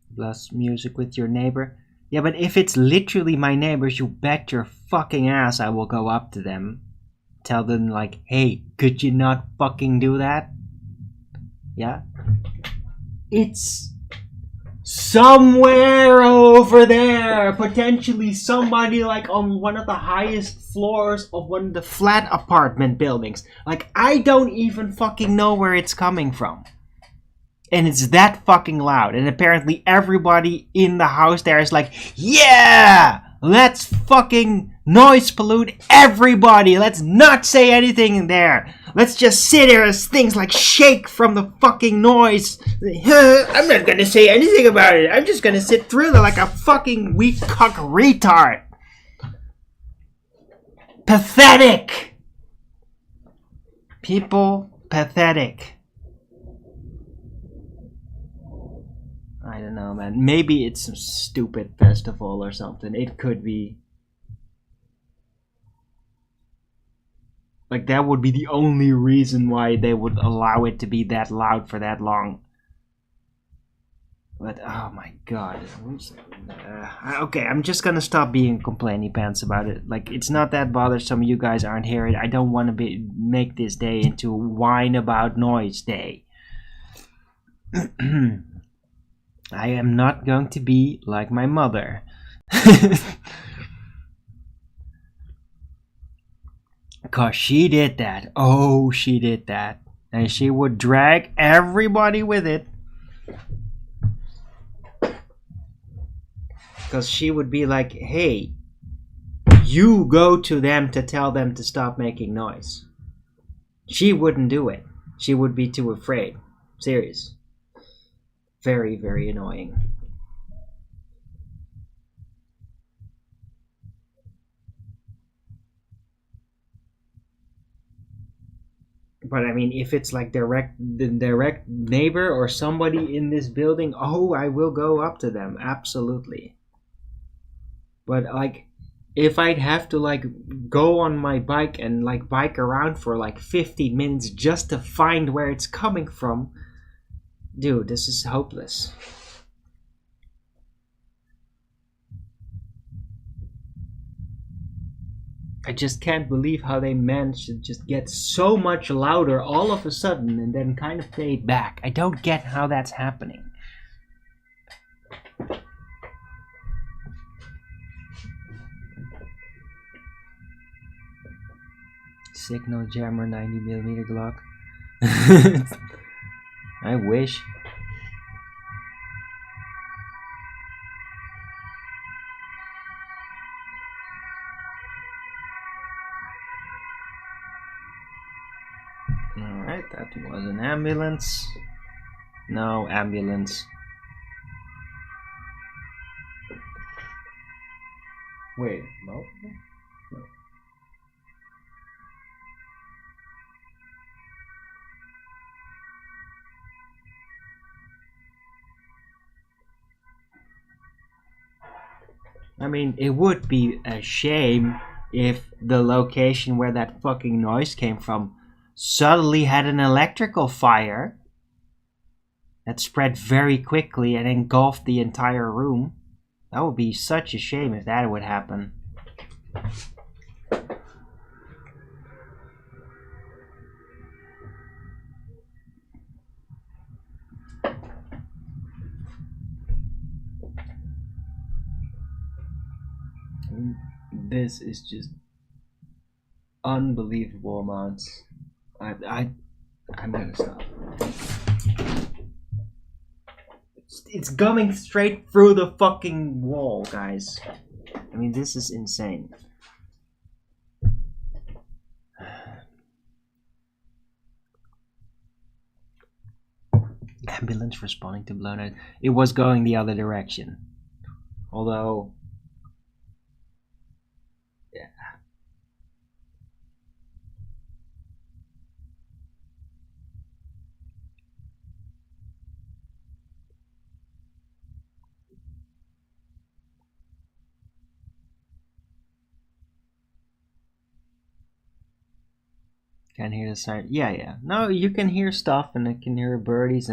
Blast music with your neighbor. Yeah, but if it's literally my neighbors, you bet your fucking ass I will go up to them. Tell them like, hey, could you not fucking do that? Yeah? It's somewhere over there. Potentially somebody like on one of the highest floors of one of the flat apartment buildings. Like, I don't even fucking know where it's coming from. And it's that fucking loud. And apparently everybody in the house there is like, yeah! Let's fucking noise pollute everybody! Let's not say anything in there! Let's just sit here as things like shake from the fucking noise! I'm not gonna say anything about it! I'm just gonna sit through it like a fucking weak cuck retard! Pathetic! People, pathetic. I don't know, man. Maybe it's some stupid festival or something. It could be. Like, that would be the only reason why they would allow it to be that loud for that long. But, oh my god. Okay, I'm just gonna stop being complainy pants about it. Like, it's not that bothersome. You guys aren't hearing it. I don't want to make this day into whine about noise day. I am not going to be like my mother. Because she did that. Oh, she did that. And she would drag everybody with it. Because she would be like, hey, you go to them to tell them to stop making noise. She wouldn't do it. She would be too afraid. Serious. Very, very annoying. But I mean, if it's like the direct neighbor or somebody in this building, oh, I will go up to them, absolutely. But like, if I'd have to like go on my bike and like bike around for like 50 minutes just to find where it's coming from, dude, this is hopeless. I just can't believe how they managed to just get so much louder all of a sudden and then kind of fade back. I don't get how that's happening. Signal jammer 90mm Glock. I wish. Alright, that was an ambulance. No ambulance. Wait, no? I mean, it would be a shame if the location where that fucking noise came from suddenly had an electrical fire that spread very quickly and engulfed the entire room. That would be such a shame if that would happen. This is just unbelievable amounts. I'm gonna stop. It's coming straight through the fucking wall, guys. I mean, this is insane. Ambulance responding to blown out. It was going the other direction. Although, yeah. Can hear the siren. Yeah. No, you can hear stuff and I can hear birdies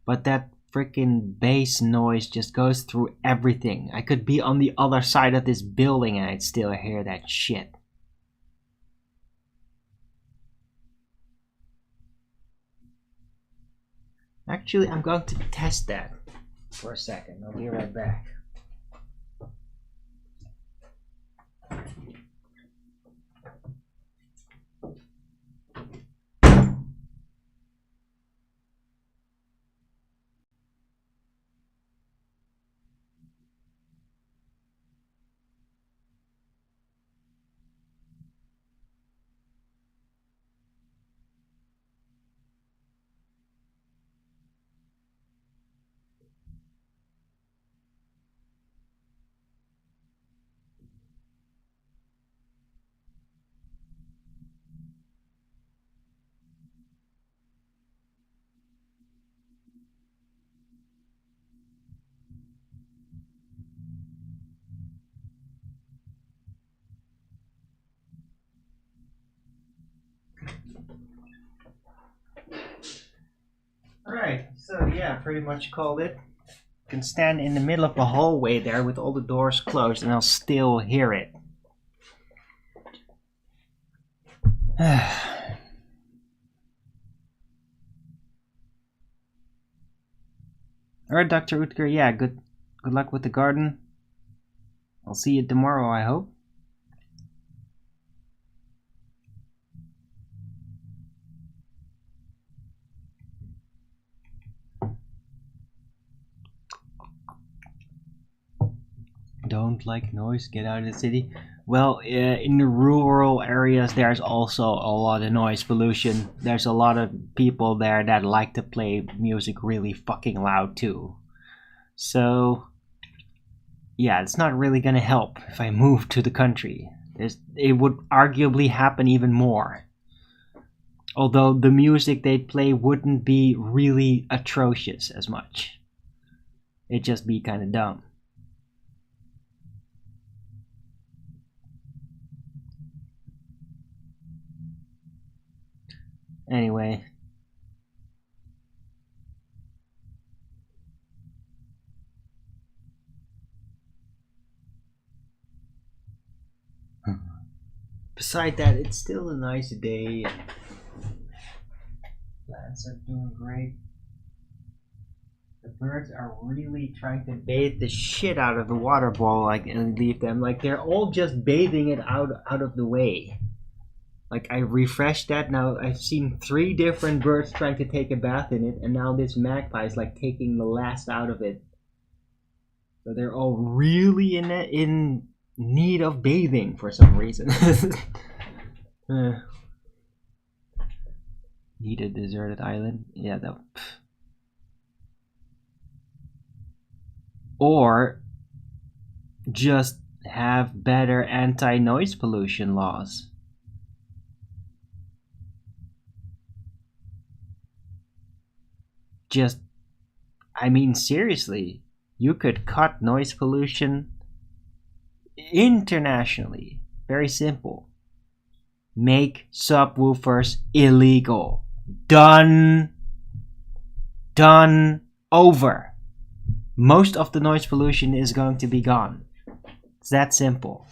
but that freaking bass noise just goes through everything. I could be on the other side of this building and I'd still hear that shit. Actually, I'm going to test that for a second. I'll be right back. Alright, so yeah, pretty much called it. You can stand in the middle of the hallway there with all the doors closed and I'll still hear it. Alright, Dr. Utker, yeah, good luck with the garden. I'll see you tomorrow, I hope. Don't like noise, get out of the city. Well, in the rural areas there's also a lot of noise pollution. There's a lot of people there that like to play music really fucking loud too. So yeah, it's not really gonna help if I move to the country. It would arguably happen even more. Although the music they'd play wouldn't be really atrocious as much. It'd just be kinda dumb. Anyway. Beside that, it's still a nice day. Plants are doing great. The birds are really trying to bathe the shit out of the water ball, like, and leave them. Like, they're all just bathing it out of the way. Like, I refreshed that, now I've seen 3 different birds trying to take a bath in it, and now this magpie is like taking the last out of it. So they're all really in need of bathing for some reason. Need a deserted island? Yeah, that. Or just have better anti-noise pollution laws. Just, I mean, seriously, you could cut noise pollution internationally. Very simple. Make subwoofers illegal. Done. Over. Most of the noise pollution is going to be gone. It's that simple.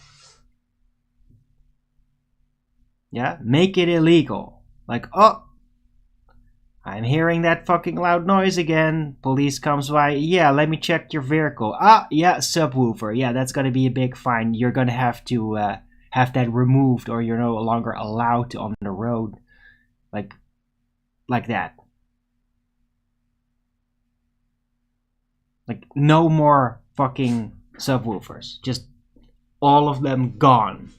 Yeah, make it illegal. Like, oh, I'm hearing that fucking loud noise again. Police comes by. Yeah, let me check your vehicle. Ah, yeah, subwoofer. Yeah, that's gonna be a big fine. You're gonna have to have that removed, or you're no longer allowed to on the road. Like that. Like, no more fucking subwoofers. Just all of them gone.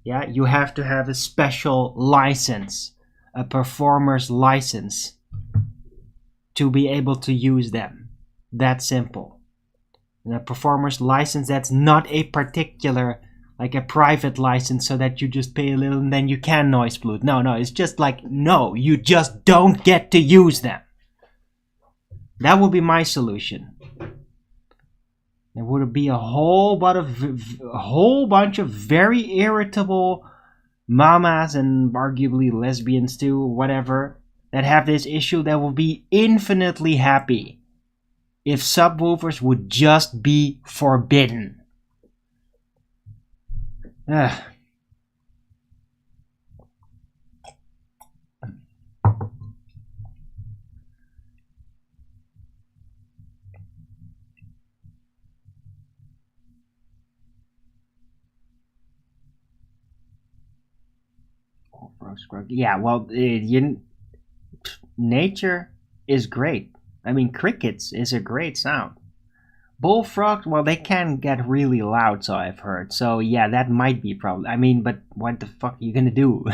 Yeah, you have to have a special license, a performer's license, to be able to use them. That simple. And a performer's license, that's not a particular, like a private license so that you just pay a little and then you can noise pollute. No, it's just like, no, you just don't get to use them. That would be my solution. There would be a whole bunch of very irritable mamas and arguably lesbians too, whatever, that have this issue that will be infinitely happy if subwoofers would just be forbidden. Ugh. frogs croak. Yeah, well, nature is great. I mean, crickets is a great sound. Bullfrogs, well, they can get really loud, so I've heard. So yeah, that might be a problem. I mean, but what the fuck are you gonna do?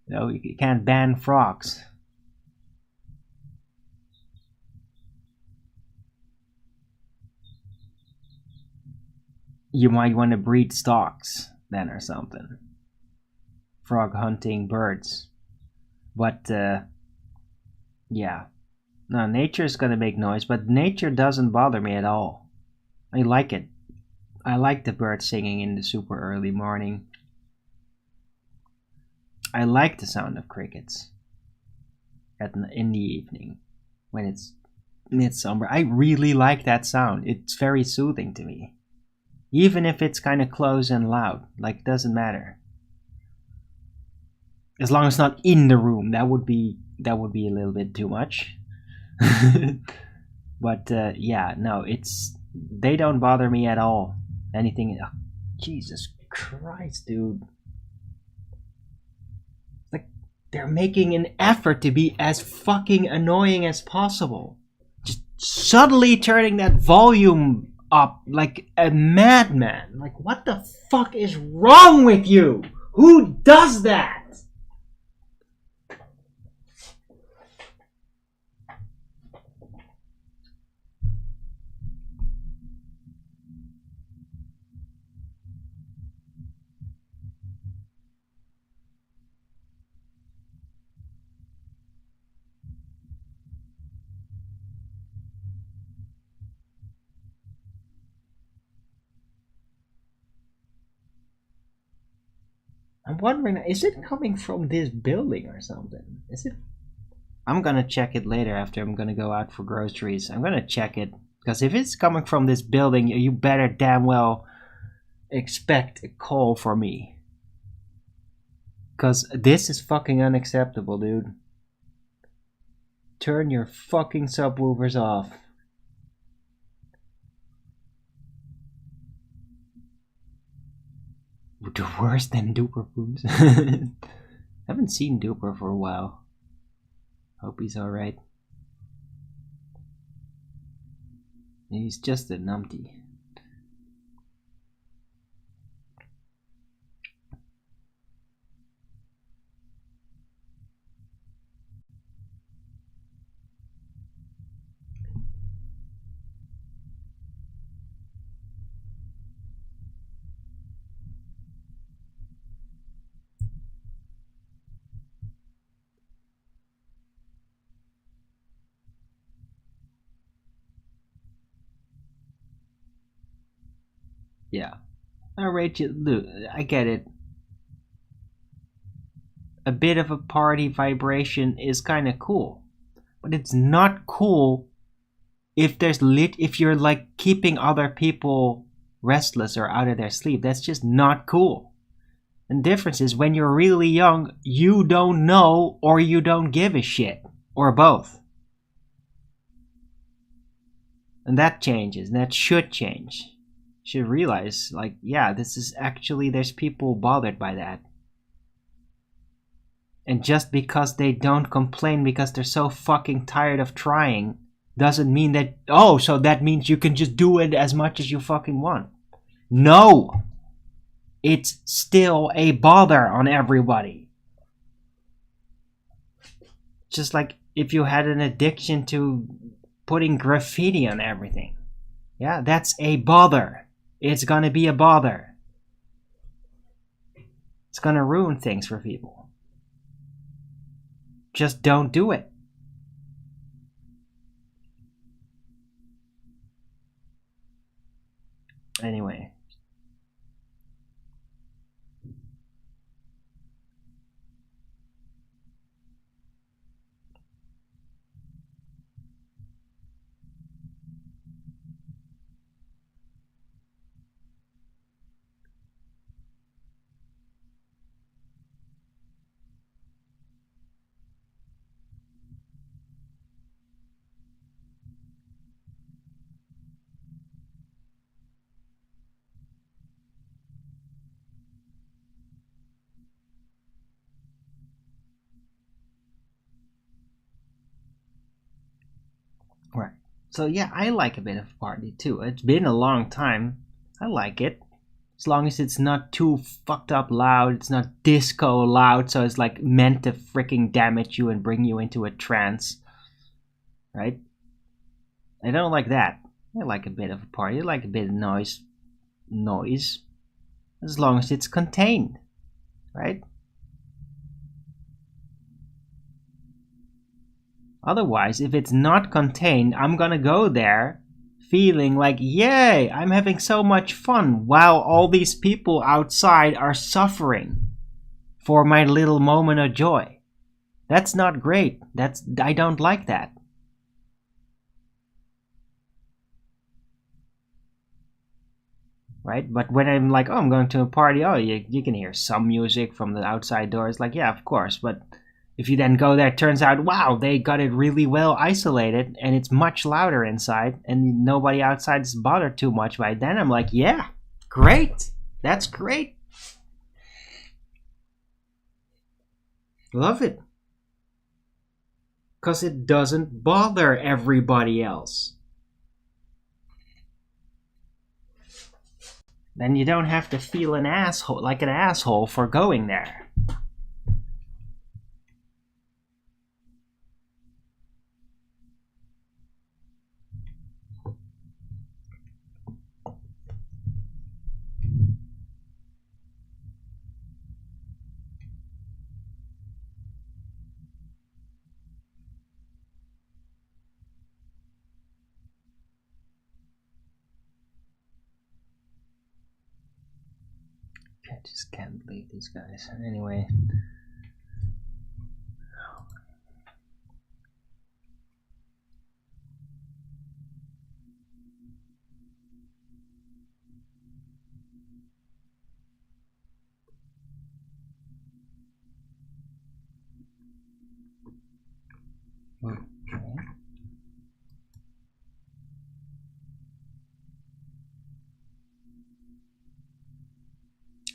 No, you can't ban frogs. You might want to breed stocks then or something. Frog hunting birds. But yeah. No, nature is gonna make noise, but nature doesn't bother me at all. I like it. I like the birds singing in the super early morning. I like the sound of crickets in the evening when it's midsummer. I really like that sound. It's very soothing to me. Even if it's kind of close and loud, like, doesn't matter. As long as it's not in the room, that would be a little bit too much. But yeah, no, they don't bother me at all. Anything, oh, Jesus Christ, dude. Like, they're making an effort to be as fucking annoying as possible. Just subtly turning that volume up like a madman. Like, what the fuck is wrong with you? Who does that? I'm wondering, is it coming from this building or something? Is it? I'm gonna check it later after I'm gonna go out for groceries. I'm gonna check it, because if it's coming from this building, you better damn well expect a call for me. Because this is fucking unacceptable, dude. Turn your fucking subwoofers off. The worse than Duper Foods. Haven't seen Duper for a while. Hope he's alright. He's just a numpty. Yeah. Alright, I get it. A bit of a party vibration is kind of cool. But it's not cool if you're like keeping other people restless or out of their sleep. That's just not cool. And the difference is, when you're really young, you don't know or you don't give a shit. Or both. And that changes, and that should change. You should realize, like, yeah, this is actually, there's people bothered by that. And just because they don't complain because they're so fucking tired of trying doesn't mean that, oh, so that means you can just do it as much as you fucking want. No! It's still a bother on everybody. Just like if you had an addiction to putting graffiti on everything. Yeah, that's a bother. It's gonna be a bother. It's gonna ruin things for people. Just don't do it. Anyway. So yeah, I like a bit of party too. It's been a long time. I like it. As long as it's not too fucked up loud, it's not disco loud, so it's like meant to freaking damage you and bring you into a trance. Right? I don't like that. I like a bit of a party. I like a bit of noise. As long as it's contained. Right? Otherwise, if it's not contained, I'm gonna go there feeling like, yay, I'm having so much fun while all these people outside are suffering for my little moment of joy. That's not great. I don't like that. Right? But when I'm like, oh, I'm going to a party, oh, you can hear some music from the outside door. It's like, yeah, of course. But if you then go there, it turns out, wow, they got it really well isolated and it's much louder inside and nobody outside is bothered too much by it. Then I'm like, yeah, great. That's great. Love it. Because it doesn't bother everybody else. Then you don't have to feel an asshole for going there. I just can't believe these guys. Anyway. Okay.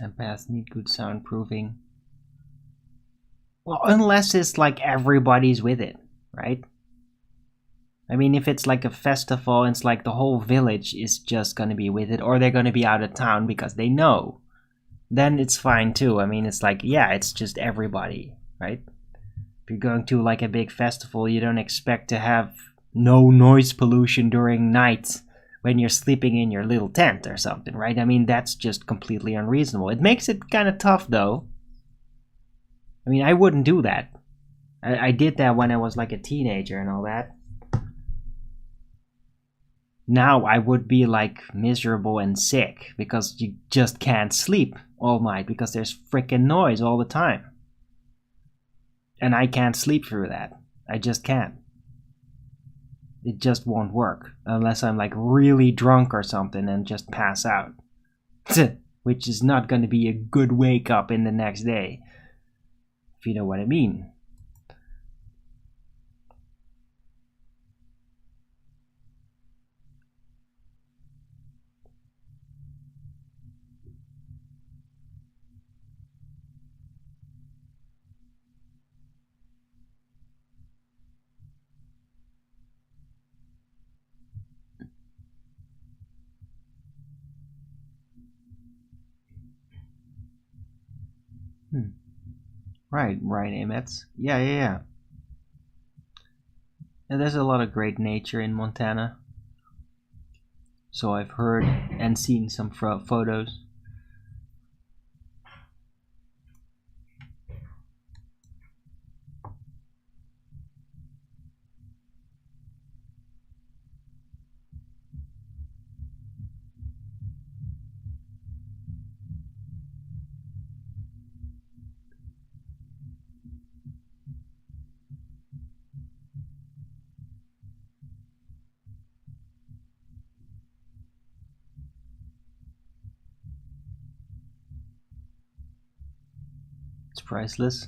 Empaths need good soundproofing. Well, unless it's like everybody's with it, right? I mean, if it's like a festival and it's like the whole village is just gonna be with it, or they're gonna be out of town because they know, then it's fine too. I mean, it's like, yeah, it's just everybody, right? If you're going to like a big festival, you don't expect to have no noise pollution during night when you're sleeping in your little tent or something, right? I mean, that's just completely unreasonable. It makes it kind of tough, though. I mean, I wouldn't do that. I did that when I was like a teenager and all that. Now I would be like miserable and sick because you just can't sleep all night because there's freaking noise all the time. And I can't sleep through that. I just can't. It just won't work unless I'm like really drunk or something and just pass out. Which is not going to be a good wake up in the next day. If you know what I mean. Right, Amets. Yeah. And there's a lot of great nature in Montana. So I've heard and seen some photos. It's priceless.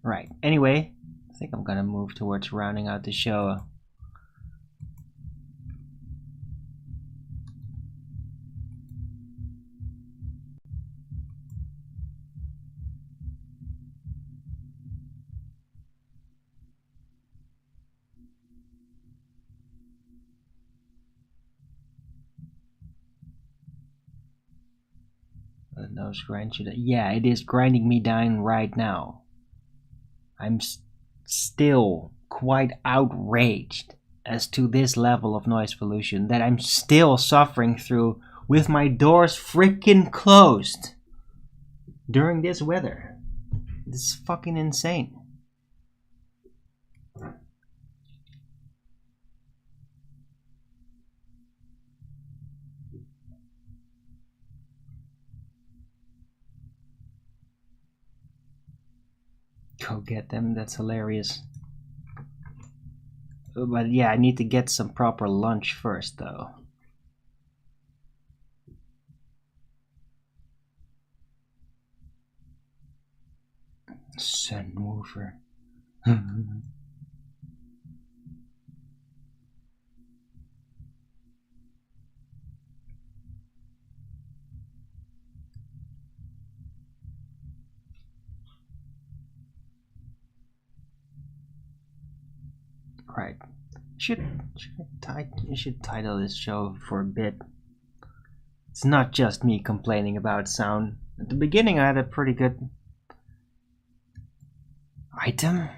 Right. Anyway, I think I'm gonna move towards rounding out the show. Those grind you down. Yeah, it is grinding me down right now. I'm still quite outraged as to this level of noise pollution that I'm still suffering through with my doors freaking closed during this weather. This is fucking insane. Go get them, that's hilarious. But yeah, I need to get some proper lunch first though. Subwoofer. Right. You should title this show for a bit. It's not just me complaining about sound. At the beginning I had a pretty good item.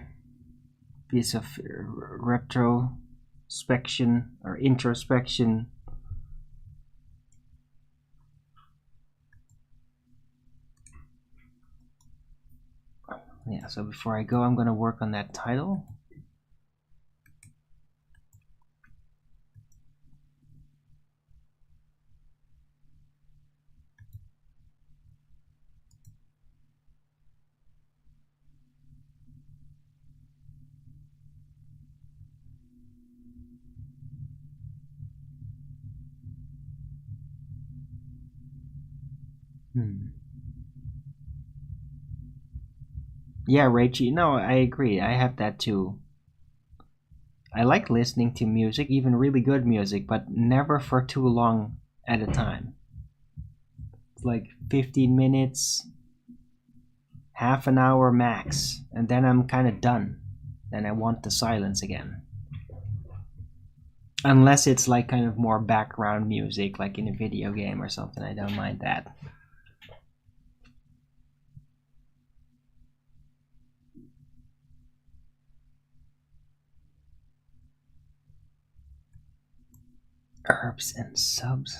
Piece of retrospection or introspection. Yeah, so before I go, I'm gonna work on that title. Yeah, Raichi. No, I agree. I have that too. I like listening to music, even really good music, but never for too long at a time. It's like 15 minutes, half an hour max, and then I'm kind of done. Then I want the silence again. Unless it's like kind of more background music, like in a video game or something, I don't mind that. Herbs and subs.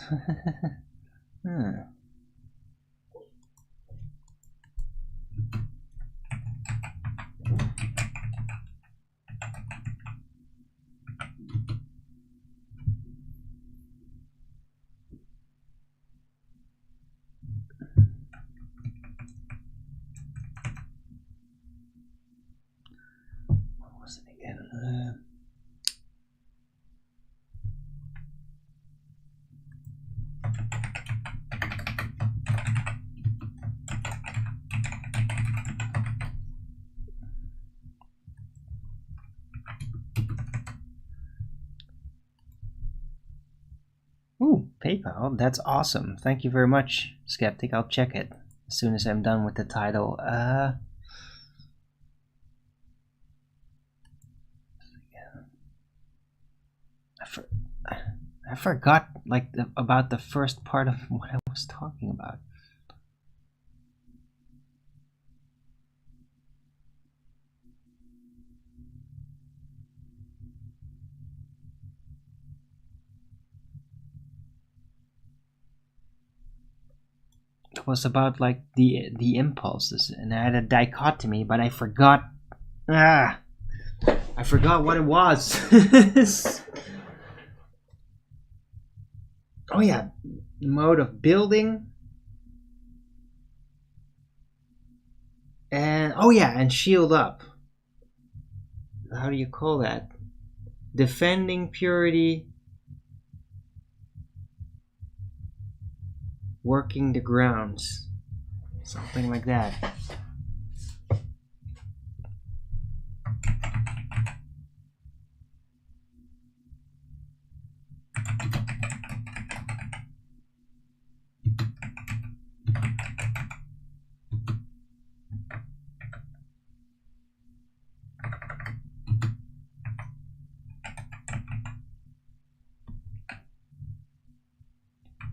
What was it again? Ooh, PayPal. That's awesome. Thank you very much, Skeptic. I'll check it as soon as I'm done with the title. I forgot like about the first part of what I was talking about. It was about like the impulses, and I had a dichotomy, but I forgot. I forgot what it was. Oh yeah, mode of building, and oh yeah, and shield up. How do you call that? Defending purity, working the grounds, something like that.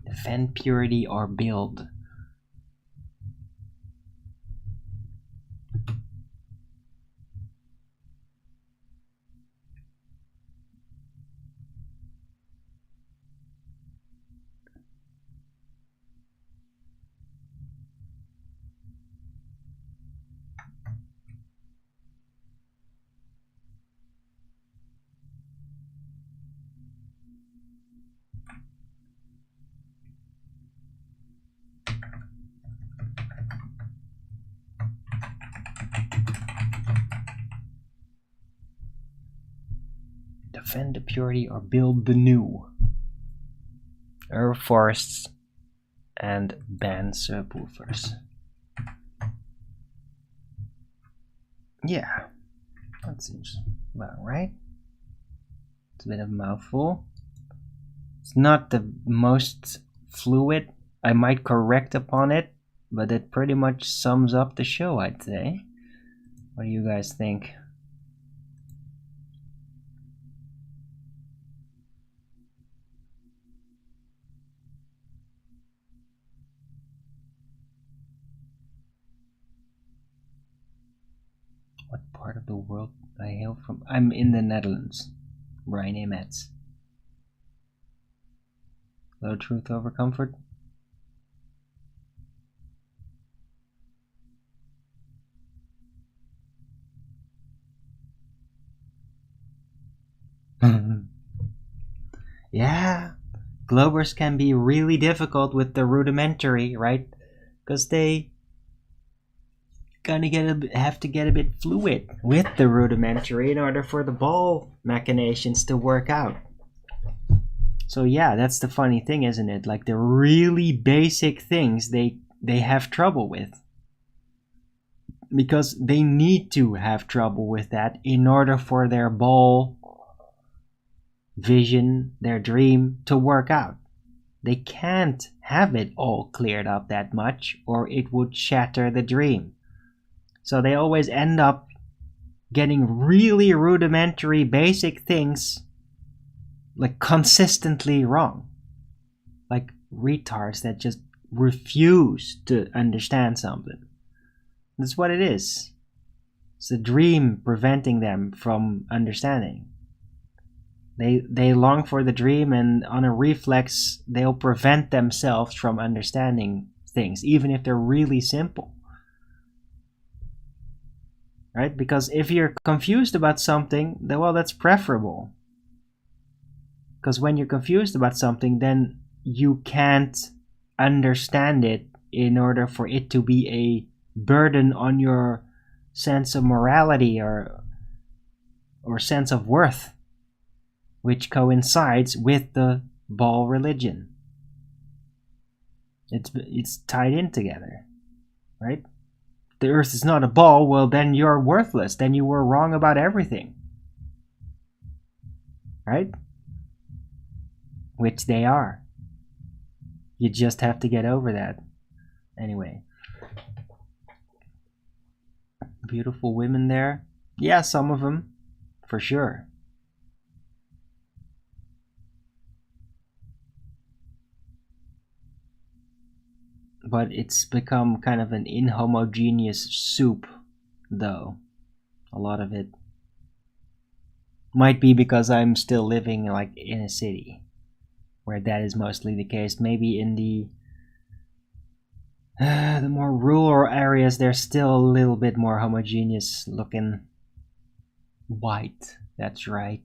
Defend purity or build. defend the purity or build the new. Herb forests and ban subwoofers. Yeah, that seems about right. It's a bit of a mouthful. It's not the most fluid. I might correct upon it, but it pretty much sums up the show, I'd say. What do you guys think? What part of the world I hail from? I'm in the Netherlands. Brian Emets. Low truth over comfort. Yeah, Globers can be really difficult with the rudimentary, right? Because they kind of have to get a bit fluid with the rudimentary in order for the ball machinations to work out. So yeah, that's the funny thing, isn't it? Like the really basic things they have trouble with. Because they need to have trouble with that in order for their ball vision, their dream to work out. They can't have it all cleared up that much or it would shatter the dream. So they always end up getting really rudimentary basic things like consistently wrong. Like retards that just refuse to understand something. That's what it is. It's a dream preventing them from understanding. They long for the dream, and on a reflex they'll prevent themselves from understanding things, even if they're really simple. Right? Because if you're confused about something, then well, that's preferable. Because when you're confused about something, then you can't understand it in order for it to be a burden on your sense of morality or sense of worth, which coincides with the ball religion. It's tied in together, right? The earth is not a ball, well then you're worthless, then you were wrong about everything. Right? Which they are. You just have to get over that. Anyway. Beautiful women there. Yeah, some of them. For sure. But it's become kind of an inhomogeneous soup, though. A lot of it. Might be because I'm still living like in a city, where that is mostly the case. Maybe in the more rural areas, they're still a little bit more homogeneous looking. White, that's right.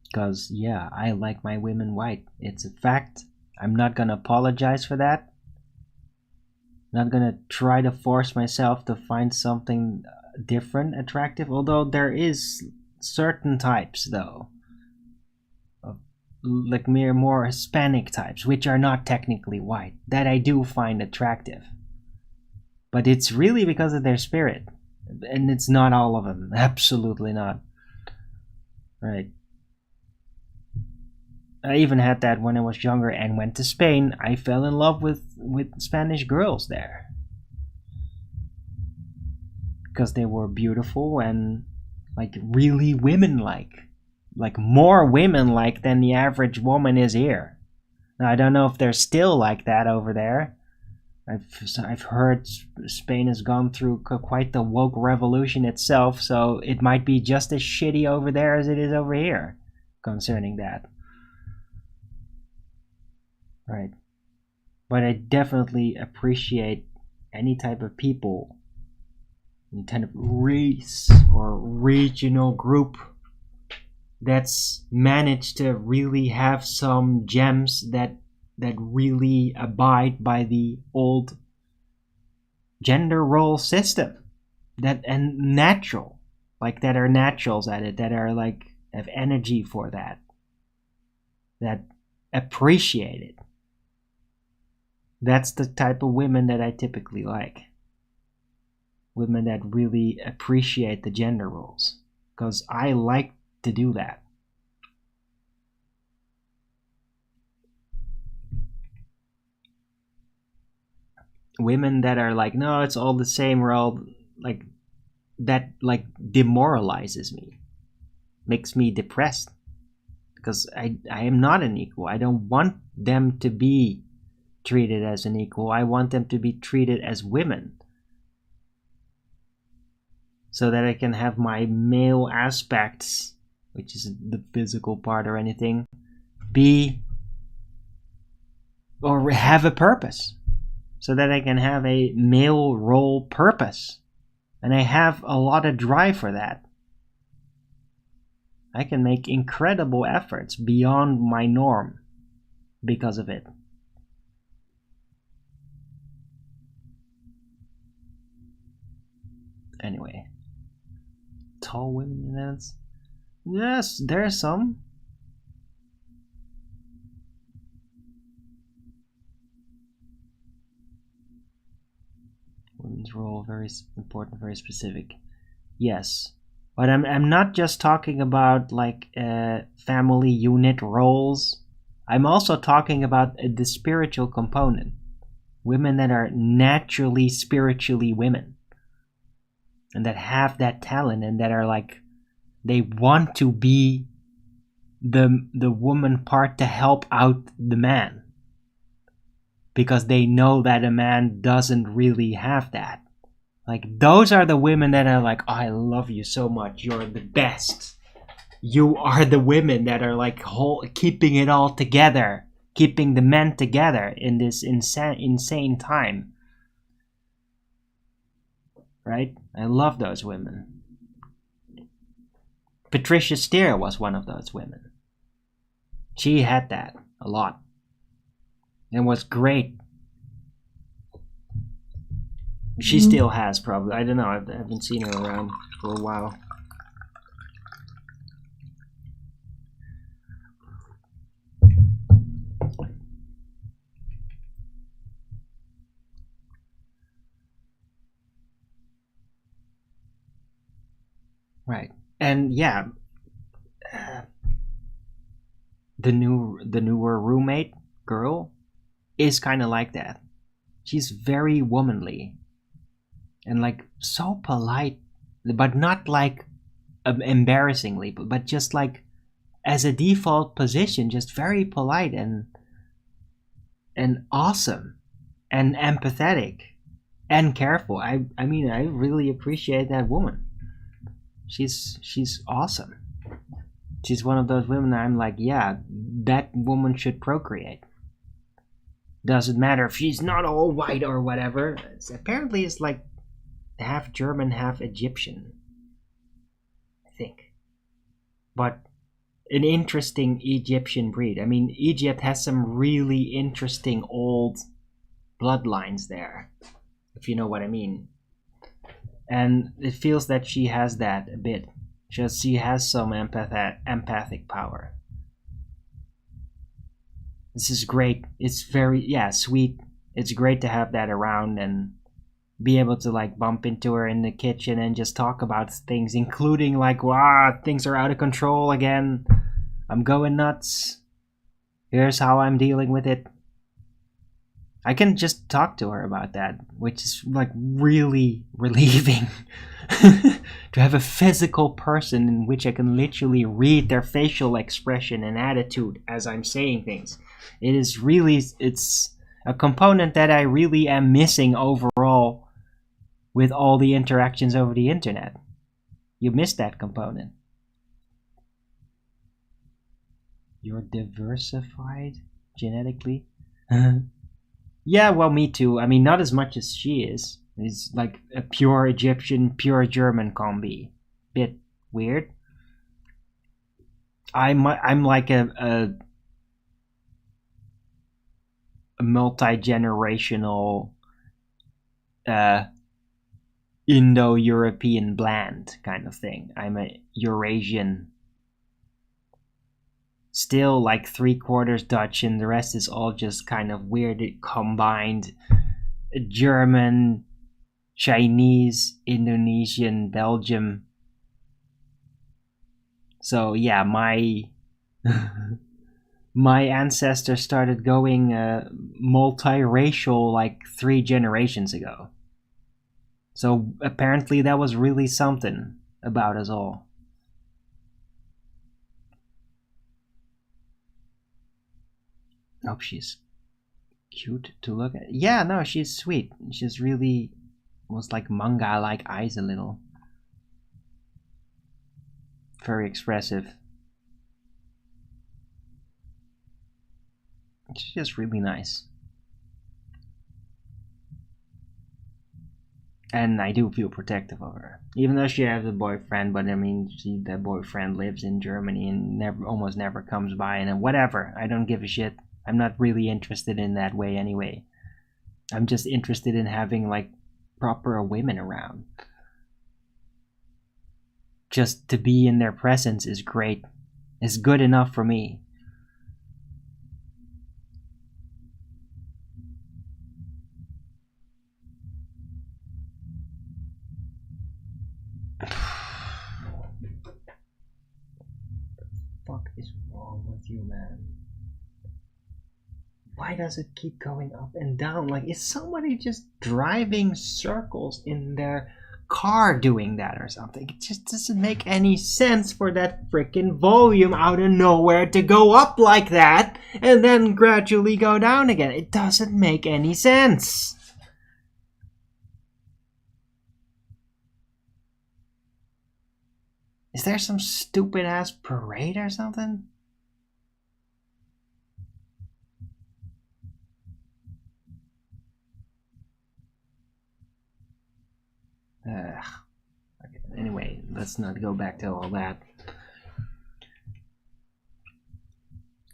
Because, yeah, I like my women white. It's a fact. I'm not gonna apologize for that. Not gonna try to force myself to find something different attractive. Although there is certain types, though. Like more Hispanic types, which are not technically white. That I do find attractive. But it's really because of their spirit. And it's not all of them. Absolutely not. Right. I even had that when I was younger and went to Spain. I fell in love with Spanish girls there. Because they were beautiful and like really women-like. Like more women-like than the average woman is here. Now I don't know if they're still like that over there. I've heard Spain has gone through quite the woke revolution itself, so it might be just as shitty over there as it is over here concerning that. Right. But I definitely appreciate any type of people, any kind of race or regional group that's managed to really have some gems that really abide by the old gender role system. that and natural, like that are naturals at it, that are like have energy for that appreciate it. That's the type of women that I typically like. Women that really appreciate the gender roles, because I like to do that. Women that are like, no, it's all the same, we're all like that, like demoralizes me, makes me depressed, because I am not an equal. I don't want them to be treated as an equal. I want them to be treated as women, so that I can have my male aspects, which is the physical part or anything, be or have a purpose, so that I can have a male role purpose. And I have a lot of drive for that. I can make incredible efforts beyond my norm because of it. Anyway, tall women in dance? Yes, there are some. Women's role, very important, very specific. Yes, but I'm not just talking about like family unit roles. I'm also talking about the spiritual component. Women that are naturally spiritually women, and that have that talent, and that are like, they want to be the woman part to help out the man, because they know that a man doesn't really have that. Like, those are the women that are like, oh, I love you so much, you're the best. You are the women that are like keeping it all together, keeping the men together in this insane time. Right? I love those women. Patricia Steer was one of those women. She had that a lot. And was great. She still has, probably. I don't know. I haven't seen her around for a while. Right. And yeah, the newer roommate girl is kind of like that. She's very womanly and like so polite, but not like embarrassingly, but just like as a default position, just very polite and awesome and empathetic and careful. I mean, I really appreciate that woman. She's awesome. She's one of those women that I'm like, yeah, that woman should procreate. Doesn't matter if she's not all white or whatever. Apparently it's like half German, half Egyptian, I think. But an interesting Egyptian breed. I mean, Egypt has some really interesting old bloodlines there, if you know what I mean. And it feels that she has that a bit. Just she has some empathic power. This is great. It's very, sweet. It's great to have that around and be able to like bump into her in the kitchen and just talk about things, including like, wow, things are out of control again. I'm going nuts. Here's how I'm dealing with it. I can just talk to her about that, which is like really relieving. To have a physical person in which I can literally read their facial expression and attitude as I'm saying things. It's a component that I really am missing overall with all the interactions over the internet. You miss that component. You're diversified genetically? Yeah, well, me too. I mean, not as much as she is. It's like a pure Egyptian, pure German combi. Bit weird. I'm like a multi-generational Indo-European blend kind of thing. I'm a Eurasian. Still like 3/4 Dutch, and the rest is all just kind of weird combined German, Chinese, Indonesian, Belgium. So yeah, my my ancestors started going multiracial like 3 generations ago. So apparently that was really something about us all. Oh, she's cute to look at. Yeah, no, she's sweet. She's really was like manga-like eyes a little. Very expressive. She's just really nice. And I do feel protective of her. Even though she has a boyfriend, but I mean, that boyfriend lives in Germany and almost never comes by, and whatever. I don't give a shit. I'm not really interested in that way anyway. I'm just interested in having like proper women around. Just to be in their presence is great. It's good enough for me. What the fuck is wrong with you, man? Why does it keep going up and down? Like, is somebody just driving circles in their car doing that or something? It just doesn't make any sense for that freaking volume out of nowhere to go up like that and then gradually go down again. It doesn't make any sense. Is there some stupid ass parade or something? Anyway, let's not go back to all that.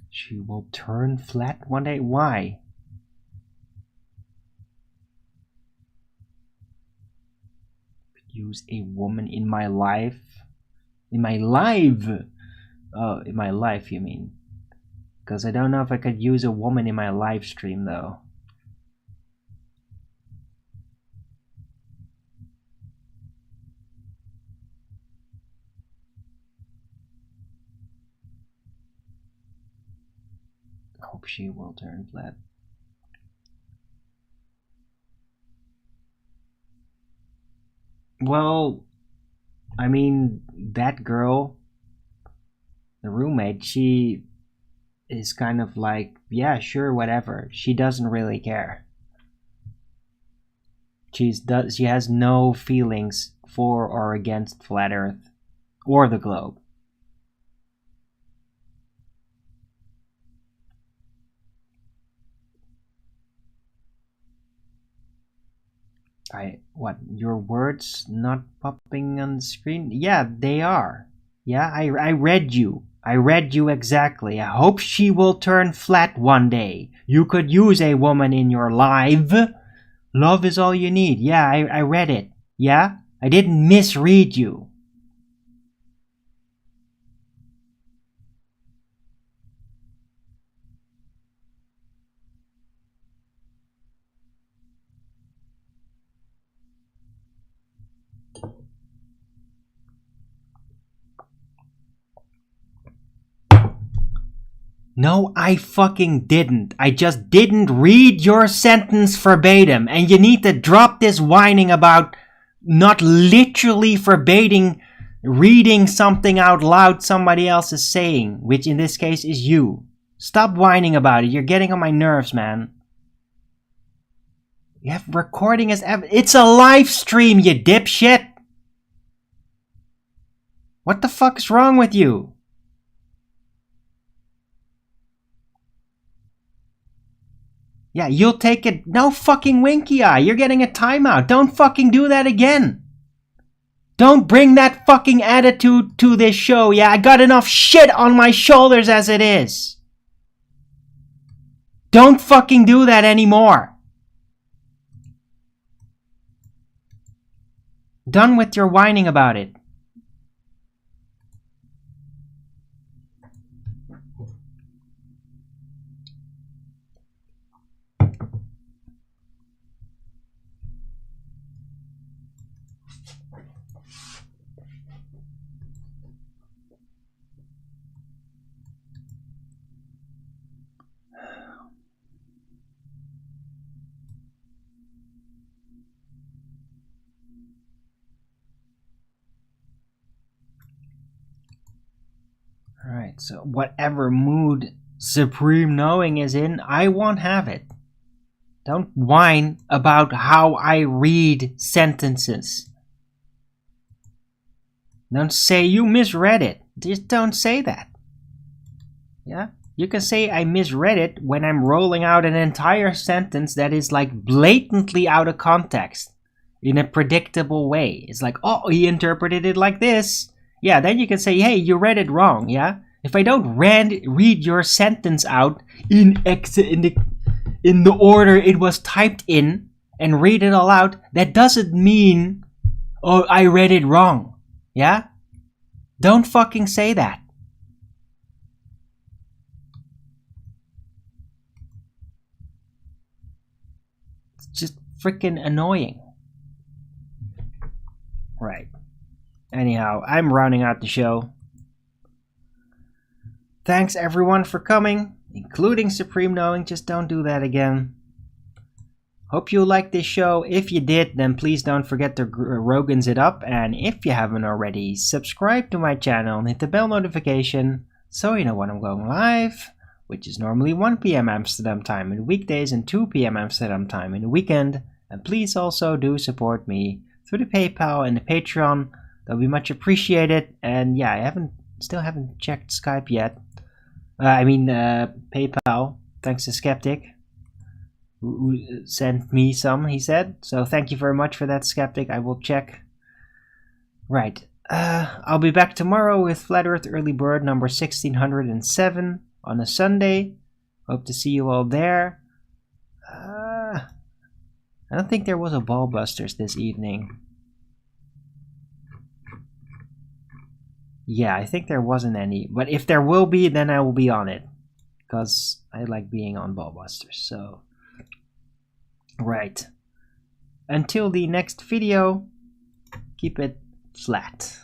She will turn flat one day. Why? Use a woman in my life. In my life? Oh, in my life, you mean? Because I don't know if I could use a woman in my live stream, though. Hope she will turn flat. Well, I mean, that girl, the roommate, she is kind of like, yeah, sure, whatever. She doesn't really care. She has no feelings for or against Flat Earth or the globe. What, your words not popping on the screen? Yeah, they are. Yeah, I read you. I read you exactly. I hope she will turn flat one day. You could use a woman in your life. Love is all you need. Yeah, I read it. Yeah? I didn't misread you. No, I fucking didn't. I just didn't read your sentence verbatim. And you need to drop this whining about not literally verbatim reading something out loud somebody else is saying, which in this case is you. Stop whining about it. You're getting on my nerves, man. You have recording as evidence. It's a live stream, you dipshit. What the fuck is wrong with you? Yeah, you'll take it. No fucking winky eye. You're getting a timeout. Don't fucking do that again. Don't bring that fucking attitude to this show. Yeah, I got enough shit on my shoulders as it is. Don't fucking do that anymore. Done with your whining about it. Alright, so whatever mood Supreme Knowing is in, I won't have it. Don't whine about how I read sentences. Don't say you misread it. Just don't say that. Yeah? You can say I misread it when I'm rolling out an entire sentence that is like blatantly out of context in a predictable way. It's like, oh, he interpreted it like this. Yeah, then you can say, hey, you read it wrong, yeah? If I don't read your sentence out in the order it was typed in and read it all out, that doesn't mean, oh, I read it wrong, yeah? Don't fucking say that. It's just freaking annoying. Right. Anyhow, I'm rounding out the show. Thanks everyone for coming, including Supreme Knowing. Just don't do that again. Hope you liked this show. If you did, then please don't forget to Rogan's it up. And if you haven't already, subscribe to my channel and hit the bell notification so you know when I'm going live, which is normally 1 p.m. Amsterdam time in weekdays and 2 p.m. Amsterdam time in the weekend. And please also do support me through the PayPal and the Patreon. That'll be much appreciated. And yeah, I still haven't checked Skype yet. PayPal, thanks to Skeptic, who sent me some, he said. So thank you very much for that, Skeptic. I will check. Right. I'll be back tomorrow with Flat Earth Early Bird number 1607 on a Sunday. Hope to see you all there. I don't think there was a Ballbusters this evening. Yeah, I think there wasn't any. But if there will be, then I will be on it. Because I like being on Ballbusters. So, right. Until the next video, keep it flat.